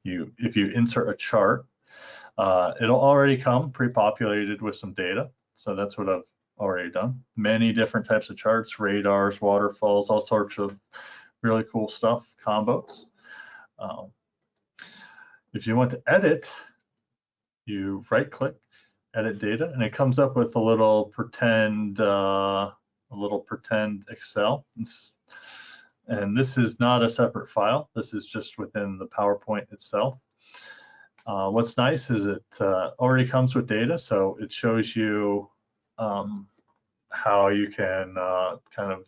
[SPEAKER 2] if you insert a chart, it'll already come pre-populated with some data. So that's what I've already done. Many different types of charts, radars, waterfalls, all sorts of really cool stuff, combos. If you want to edit, you right click, edit data, and it comes up with a little pretend Excel. And this is not a separate file. This is just within the PowerPoint itself. What's nice is it already comes with data, so it shows you how you can kind of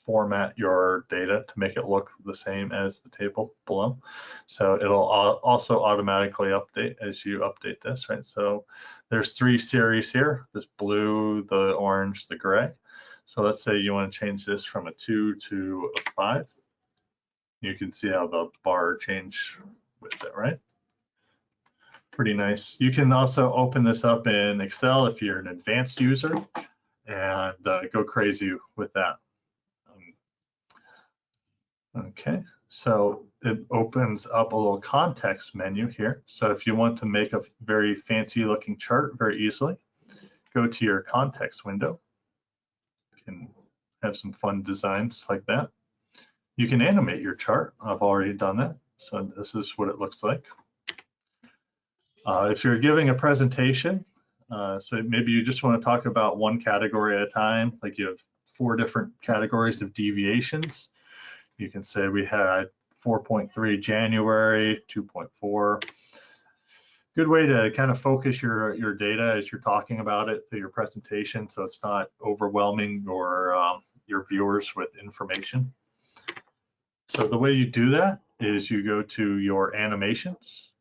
[SPEAKER 2] format your data to make it look the same as the table below. So it'll also automatically update as you update this, right? So there's 3 series here, this blue, the orange, the gray. So let's say you want to change this from a 2 to a 5. You can see how the bar change with it, right? Pretty nice. You can also open this up in Excel if you're an advanced user and go crazy with that. Okay, so it opens up a little context menu here. So if you want to make a very fancy looking chart very easily, go to your context window. You can have some fun designs like that. You can animate your chart. I've already done that. So this is what it looks like. If you're giving a presentation, so maybe you just want to talk about one category at a time, like you have 4 different categories of deviations. You can say we had 4.3 January, 2.4. Good way to kind of focus your data as you're talking about it through your presentation, so it's not overwhelming your viewers with information. So the way you do that is you go to your animations,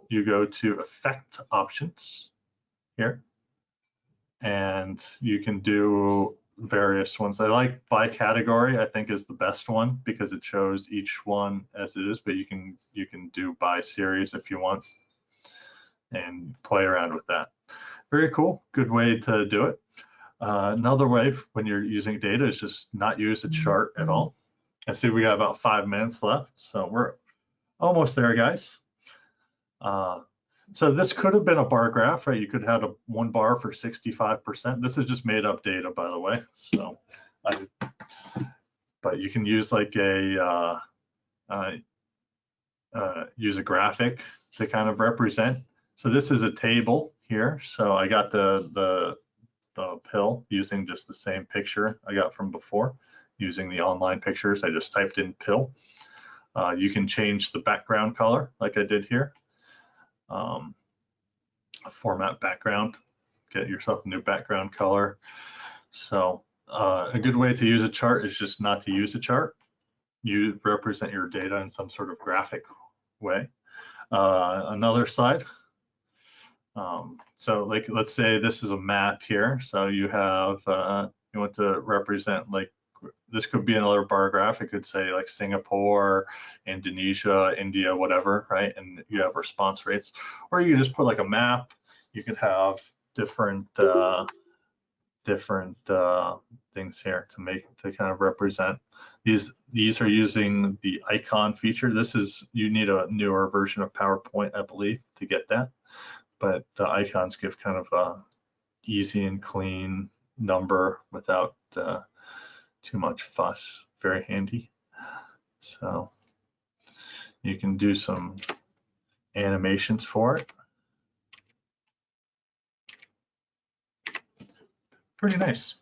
[SPEAKER 2] you go to effect options here, and you can do various ones. I like by category, I think is the best one because it shows each one as it is, but you can do by series if you want and play around with that. Very cool, good way to do it. Another way when you're using data is just not use a chart at all. I see we got about 5 minutes left, so we're almost there, guys. So this could have been a bar graph, right? You could have had 1 bar for 65%. This is just made up data, by the way. So, but you can use like use a graphic to kind of represent. So this is a table here. So I got the pill using just the same picture I got from before, using the online pictures. I just typed in pill. You can change the background color like I did here. Format background, get yourself a new background color. So a good way to use a chart is just not to use a chart. You represent your data in some sort of graphic way. Another slide. So like, let's say this is a map here. So you have, you want to represent, like, this could be another bar graph. It could say like Singapore, Indonesia, India, whatever, right? And you have response rates. Or you just put like a map. You could have different things here to kind of represent. These are using the icon feature. This is, you need a newer version of PowerPoint, I believe, to get that. But the icons give kind of a easy and clean number without too much fuss. Very handy. So you can do some animations for it. Pretty nice.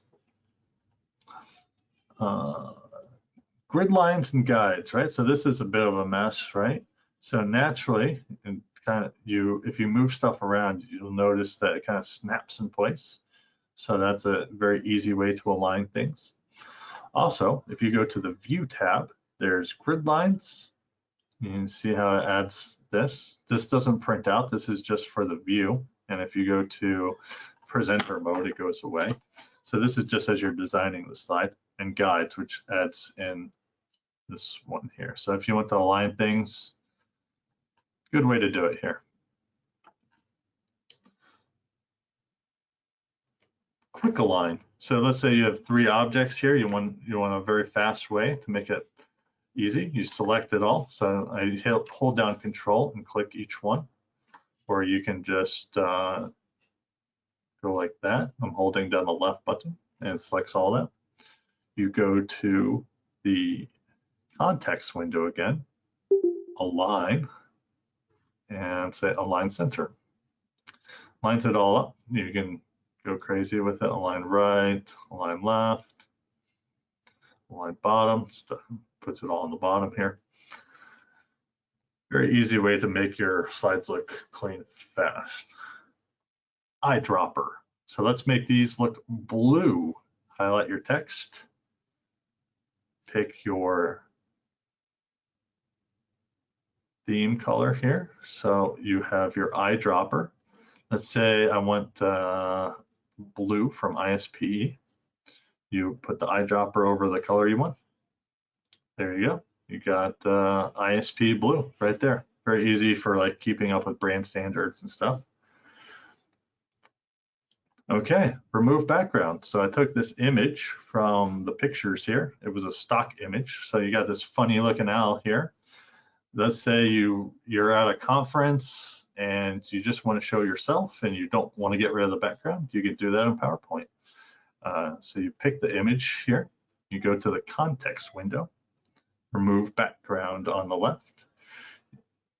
[SPEAKER 2] Grid lines and guides, right? So this is a bit of a mess, right? So naturally, and kind of if you move stuff around, you'll notice that it kind of snaps in place. So that's a very easy way to align things. Also, if you go to the View tab, there's grid lines. You can see how it adds this. This doesn't print out. This is just for the view. And if you go to presenter mode, it goes away. So this is just as you're designing the slide, and guides, which adds in this one here. So if you want to align things, good way to do it here. Quick align. So let's say you have 3 objects here. You want a very fast way to make it easy. You select it all. So I hold down Control and click each one, or you can just go like that. I'm holding down the left button and it selects all that. You go to the context window again, align, and say align center. Lines it all up. You can go crazy with it. Align right, align left, align bottom, stuff, puts it all on the bottom here. Very easy way to make your slides look clean fast. Eyedropper. So let's make these look blue. Highlight your text. Pick your theme color here. So you have your eyedropper. Let's say I want blue from ISPE. You put the eyedropper over the color you want. There you go. You got ISPE blue right there. Very easy for like keeping up with brand standards and stuff. Okay, remove background. So I took this image from the pictures here. It was a stock image. So you got this funny looking owl here. Let's say you're at a conference and you just want to show yourself and you don't want to get rid of the background. You can do that in PowerPoint. So you pick the image here. You go to the context window. Remove background on the left.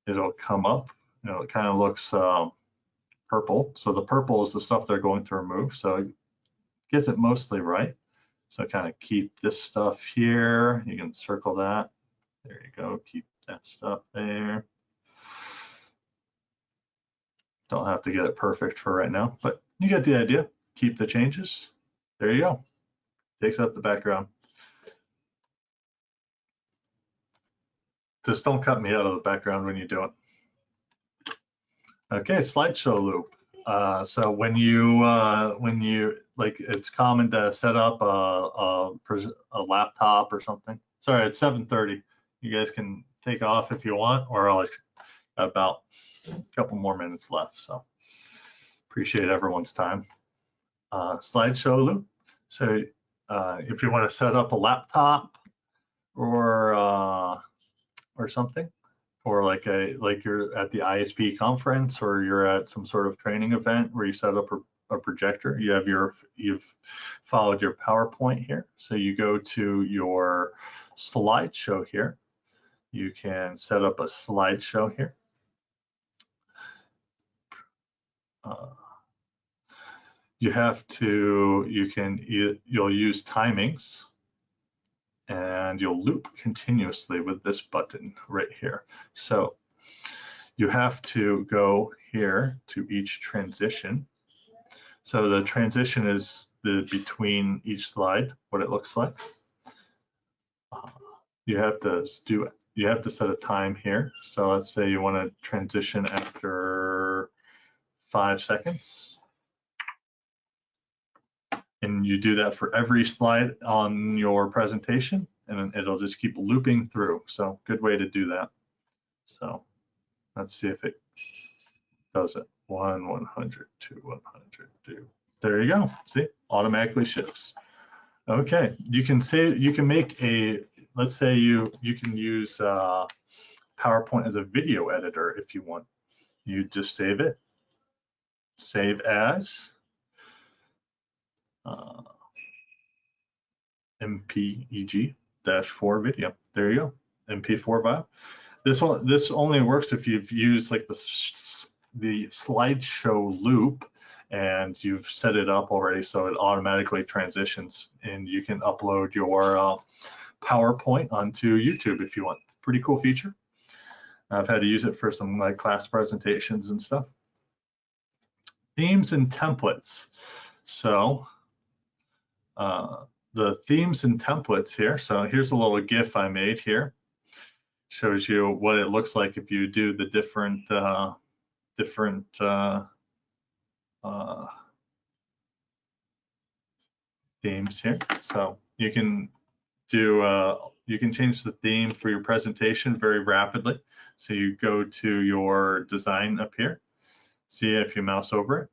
[SPEAKER 2] It'll come up. You know, it kind of looks purple. So the purple is the stuff they're going to remove. So it gets it mostly right. So kind of keep this stuff here. You can circle that. There you go. Keep that stuff there. Don't have to get it perfect for right now, but you get the idea. Keep the changes. There you go. Takes up the background. Just don't cut me out of the background when you do it. Okay, slideshow loop. So when you like, it's common to set up a laptop or something. Sorry, it's 7:30. You guys can take off if you want, or I'll about a couple more minutes left. So appreciate everyone's time. Slideshow loop. So if you want to set up a laptop or something, or like you're at the ISPE conference or you're at some sort of training event where you set up a projector, you've followed your PowerPoint here. So you go to your slideshow here. You can set up a slideshow here. You'll use timings, and you'll loop continuously with this button right here. So you have to go here to each transition. So the transition is between each slide, what it looks like. You have to set a time here. So let's say you want to transition after 5 seconds. And you do that for every slide on your presentation, and it'll just keep looping through. So good way to do that. So let's see if it does it. 100, 2, 100, 2. There you go. See, automatically shifts. Okay, you can make a, let's say you can use PowerPoint as a video editor if you want. You just save it, save as. MPEG-4 video. There you go. MP4 file. This only works if you've used like the slideshow loop and you've set it up already, so it automatically transitions, and you can upload your PowerPoint onto YouTube if you want. Pretty cool feature. I've had to use it for some like class presentations and stuff. Themes and templates. So the themes and templates here. So here's a little GIF I made here. Shows you what it looks like if you do the different themes here. So you can do you can change the theme for your presentation very rapidly. So you go to your design up here, see if you mouse over it.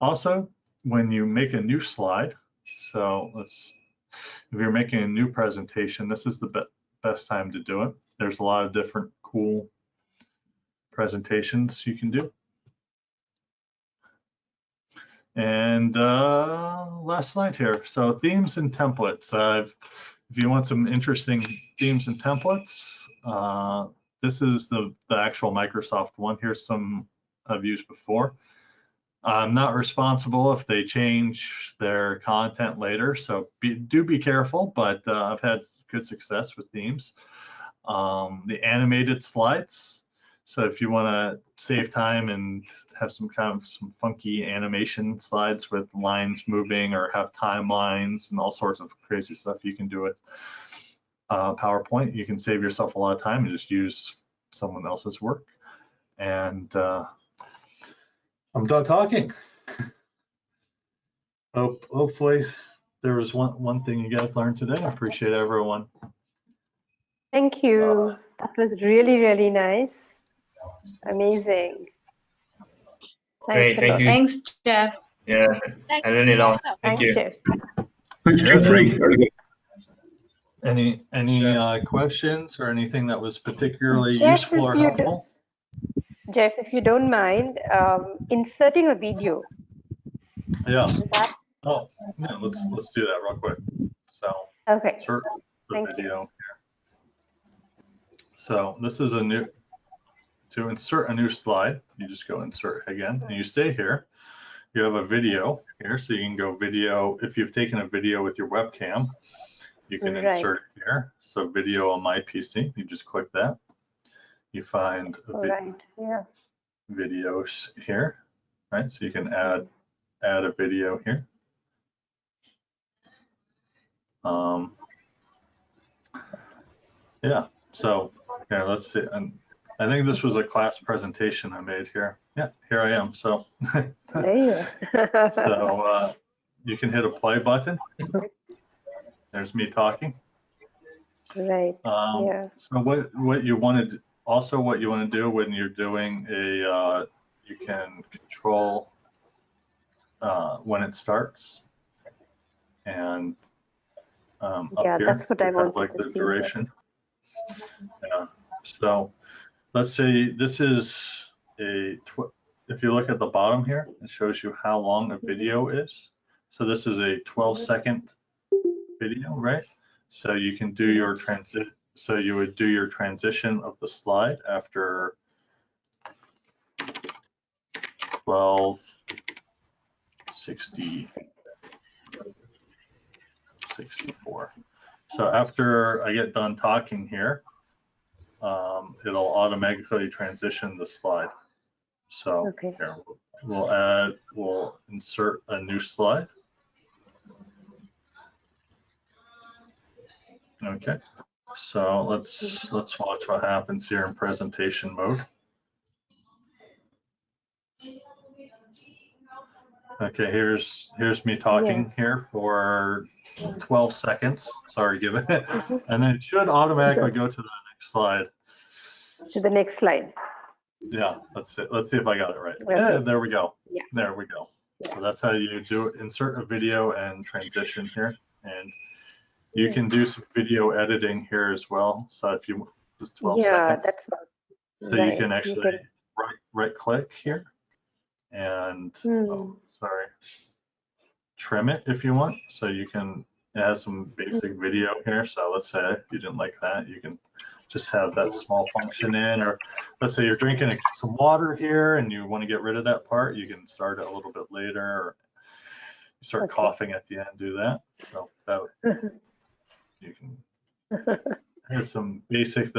[SPEAKER 2] Also, when you make a new slide, so if you're making a new presentation, this is the best time to do it. There's a lot of different cool presentations you can do. And last slide here. So themes and templates. If you want some interesting themes and templates, this is the actual Microsoft one. Here's some I've used before. I'm not responsible if they change their content later, so do be careful, but I've had good success with themes. The animated slides. So if you want to save time and have some funky animation slides with lines moving or have timelines and all sorts of crazy stuff you can do with PowerPoint, you can save yourself a lot of time and just use someone else's work. And I'm done talking. Hopefully there was one thing you guys learned today. I appreciate everyone.
[SPEAKER 5] Thank you. That was really, really nice. Amazing.
[SPEAKER 3] Great,
[SPEAKER 5] Thanks a
[SPEAKER 3] thank
[SPEAKER 5] lot.
[SPEAKER 3] you.
[SPEAKER 1] Thanks, Geoff.
[SPEAKER 3] Yeah, I learned a lot. Thank
[SPEAKER 5] Thanks,
[SPEAKER 3] you.
[SPEAKER 5] Geoff.
[SPEAKER 6] Thanks, Geoffrey. Very good.
[SPEAKER 2] Any questions or anything that was particularly
[SPEAKER 5] Geoff,
[SPEAKER 2] useful or helpful?
[SPEAKER 5] Jeff, if you don't mind, inserting a video.
[SPEAKER 2] Yeah.
[SPEAKER 5] Is that
[SPEAKER 2] Oh, yeah. Let's do that real quick. So
[SPEAKER 5] okay?
[SPEAKER 2] insert the
[SPEAKER 5] Thank you.
[SPEAKER 2] video here. So this is to insert a new slide. You just go insert again, and you stay here. You have a video here, so you can go video. If you've taken a video with your webcam, you can insert it here. So video on my PC, you just click that. You find videos here, right? So you can add a video here. Yeah, so here, let's see. And I think this was a class presentation I made here. Yeah, here I am. So,
[SPEAKER 5] There you are.
[SPEAKER 2] so you can hit a play button. There's me talking.
[SPEAKER 5] Right. Yeah.
[SPEAKER 2] So what you want to do when you're doing you can control when it starts, and
[SPEAKER 5] Yeah,
[SPEAKER 2] up here,
[SPEAKER 5] that's what I wanted
[SPEAKER 2] like
[SPEAKER 5] to
[SPEAKER 2] the
[SPEAKER 5] see.
[SPEAKER 2] duration. Yeah. So let's say this is if you look at the bottom here, it shows you how long a video is. So this is a 12-second video, right? So you can do your transition. So you would do your transition of the slide after 12:64. So after I get done talking here, it'll automatically transition the slide. So here, we'll insert a new slide. Okay, so let's watch what happens here in presentation mode. Okay, here's me talking here for 12 seconds. Sorry, give it. And then it should automatically go to the next slide.
[SPEAKER 5] To the next slide.
[SPEAKER 2] Yeah, let's see if I got it right.
[SPEAKER 5] Okay.
[SPEAKER 2] Yeah, there we go.
[SPEAKER 5] Yeah.
[SPEAKER 2] There we go. So that's how you do it. Insert a video and transition here. And you can do some video editing here as well. So if you just 12 seconds.
[SPEAKER 5] That's what.
[SPEAKER 2] So you can actually right click here and trim it if you want. So you can add some basic video here. So let's say if you didn't like that, you can just have that small function in, or let's say you're drinking some water here and you want to get rid of that part, you can start it a little bit later, or you start coughing at the end, do that. So that you can have some basic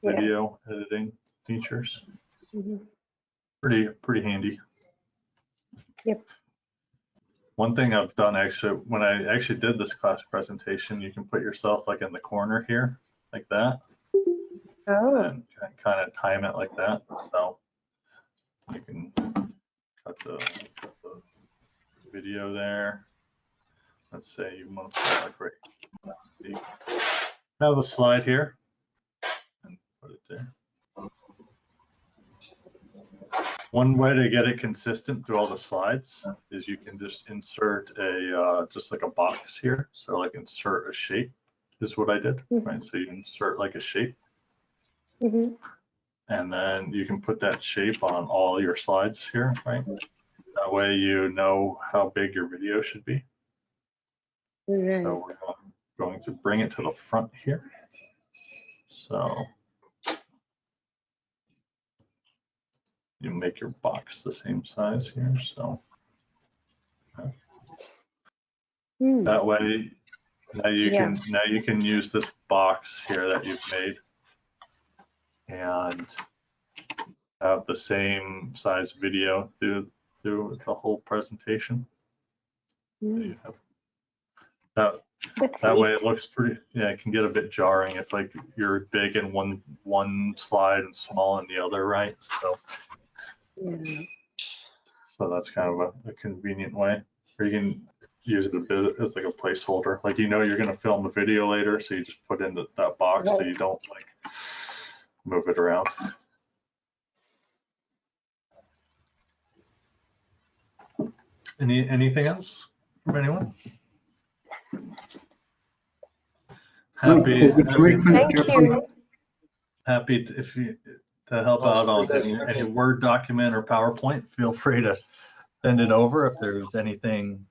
[SPEAKER 2] video editing features. Pretty handy.
[SPEAKER 5] Yep.
[SPEAKER 2] One thing I've done actually, when I actually did this class presentation, you can put yourself like in the corner here, like that. And kind of time it like that. So you can cut the video there. Let's say you want to put it like have a slide here. And put it there. One way to get it consistent through all the slides is you can just insert a, just like a box here. So like insert a shape is what I did, right? So you insert like a shape.
[SPEAKER 5] Mm-hmm.
[SPEAKER 2] And then you can put that shape on all your slides here, right? That way you know how big your video should be.
[SPEAKER 5] Right.
[SPEAKER 2] So we're going to bring it to the front here. So you make your box the same size here. So that way now you can use this box here that you've made and have the same size video through the whole presentation. You have that way it looks pretty, yeah, it can get a bit jarring if like you're big in one slide and small in the other, right? So that's kind of a convenient way. Or you can use it a bit as like a placeholder. Like, you know, you're going to film a video later, so you just put in that box so you don't like move it around. Anything else from anyone? Happy to help out on any Word document or PowerPoint. Feel free to send it over if there's anything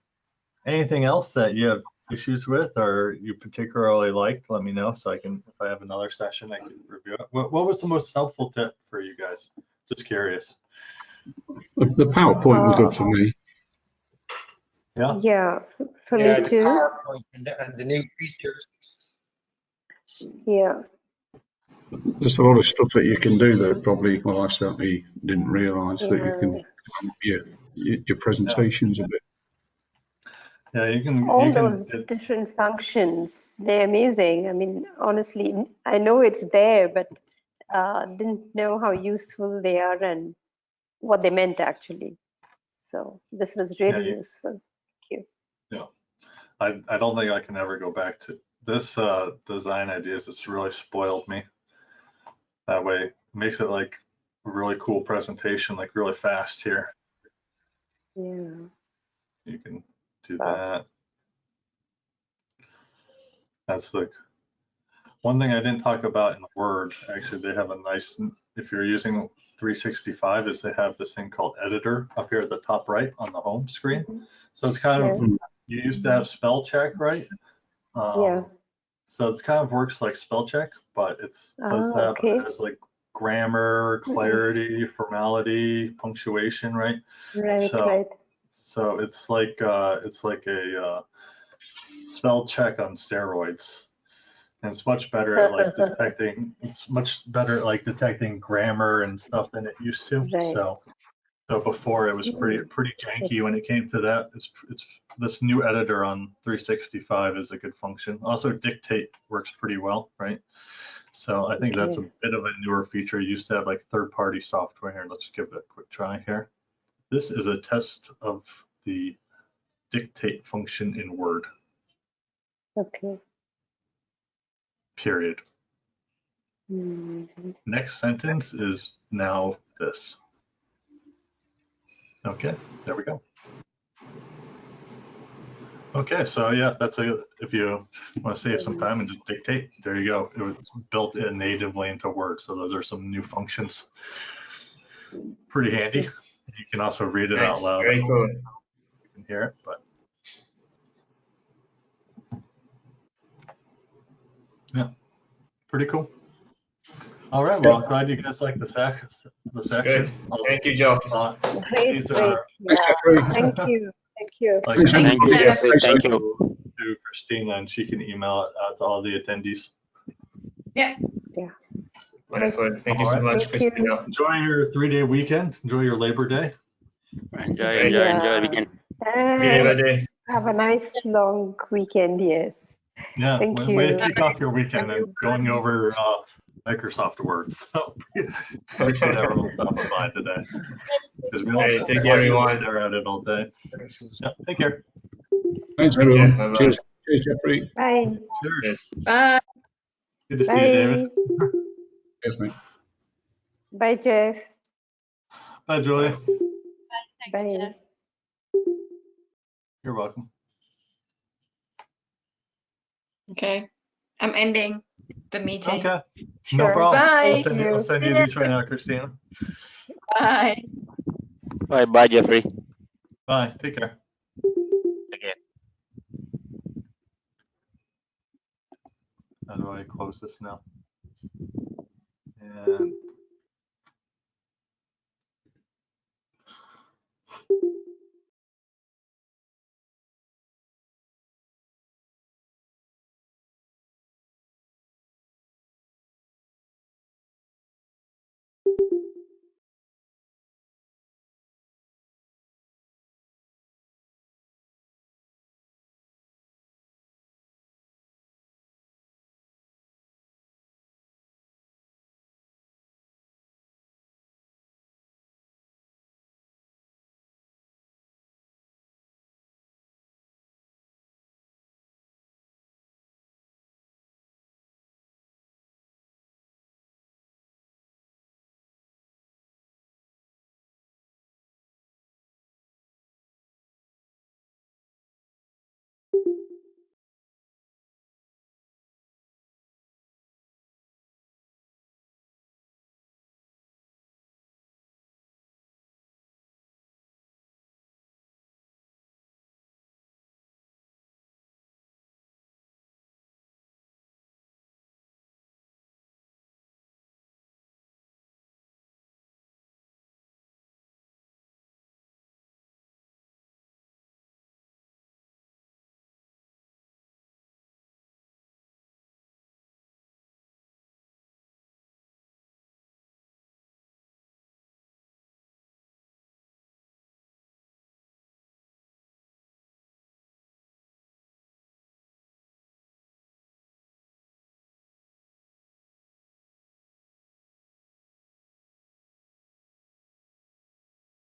[SPEAKER 2] else that you have issues with or you particularly liked. Let me know so I can, if I have another session, I can review it. What was the most helpful tip for you guys? Just curious.
[SPEAKER 6] The PowerPoint was good for me.
[SPEAKER 2] Yeah.
[SPEAKER 5] Yeah, for me too.
[SPEAKER 7] PowerPoint and the new features.
[SPEAKER 5] Yeah.
[SPEAKER 6] There's a lot of stuff that you can do that probably, well, I certainly didn't realise that you can, your presentations a bit.
[SPEAKER 2] Yeah, you can.
[SPEAKER 5] All those different functions, they're amazing. I mean, honestly, I know it's there, but didn't know how useful they are and what they meant actually. So this was really useful. Thank you.
[SPEAKER 2] Yeah, I don't think I can ever go back to this design ideas. It's really spoiled me. That way, it makes it like a really cool presentation, like really fast here.
[SPEAKER 5] Yeah.
[SPEAKER 2] You can do that. That's the one thing I didn't talk about in Word. Actually, they have a nice, if you're using 365, is they have this thing called editor up here at the top right on the home screen. So it's kind of, you used to have spell check, right? So it's kind of works like spell check, but it's does have there's like grammar, clarity, formality, punctuation, right? So it's like a spell check on steroids, and it's much better at like detecting. It's much better at like detecting grammar and stuff than it used to. So before it was pretty janky when it came to that. It's this new editor on 365 is a good function. Also, dictate works pretty well, right? So I think that's a bit of a newer feature. You used to have like third-party software here. Let's give it a quick try here. This is a test of the dictate function in Word.
[SPEAKER 5] Okay.
[SPEAKER 2] Period. Next sentence is now this. Okay, there we go. Okay, so yeah, that's if you want to save some time and just dictate, there you go. It was built in natively into Word. So those are some new functions. Pretty handy. You can also read it out loud.
[SPEAKER 3] Very cool.
[SPEAKER 2] You can hear it, but yeah, pretty cool. All right, well, I'm glad you guys like the section.
[SPEAKER 3] Good. Thank you, Geoff.
[SPEAKER 5] Great. Thank you. Thank you.
[SPEAKER 2] Like,
[SPEAKER 1] Thank you, Geoff.
[SPEAKER 7] Thank you.
[SPEAKER 2] To Christina, and she can email it out to all the attendees.
[SPEAKER 1] Yeah.
[SPEAKER 3] Wonderful. Thank you so much, Christina.
[SPEAKER 2] Enjoy your 3-day weekend. Enjoy your Labor Day.
[SPEAKER 7] Enjoy weekend.
[SPEAKER 5] Thanks. Have a nice long weekend. Yes.
[SPEAKER 2] Yeah.
[SPEAKER 5] Thank you.
[SPEAKER 2] Way to kick off your weekend and going over Microsoft Word. So appreciate everyone stopping by today. Because we all
[SPEAKER 3] take care, everyone.
[SPEAKER 2] stare at it all day. Yeah, take care.
[SPEAKER 6] Thanks, everyone. Cheers. Cheers, Jeffrey.
[SPEAKER 5] Bye.
[SPEAKER 2] Cheers.
[SPEAKER 3] Yes.
[SPEAKER 1] Bye.
[SPEAKER 2] Good to see you, David.
[SPEAKER 5] Bye.
[SPEAKER 6] Cheers, mate.
[SPEAKER 5] Bye, Geoff.
[SPEAKER 2] Bye, Julia.
[SPEAKER 5] Bye.
[SPEAKER 2] You're welcome.
[SPEAKER 1] Okay. I'm ending the meeting.
[SPEAKER 2] Okay.
[SPEAKER 5] Sure.
[SPEAKER 2] No problem.
[SPEAKER 1] Bye.
[SPEAKER 2] I'll send you these right now, Christina.
[SPEAKER 1] Bye.
[SPEAKER 7] Bye, Jeffrey.
[SPEAKER 2] Bye. Take care.
[SPEAKER 7] Okay.
[SPEAKER 2] How do I close this now? And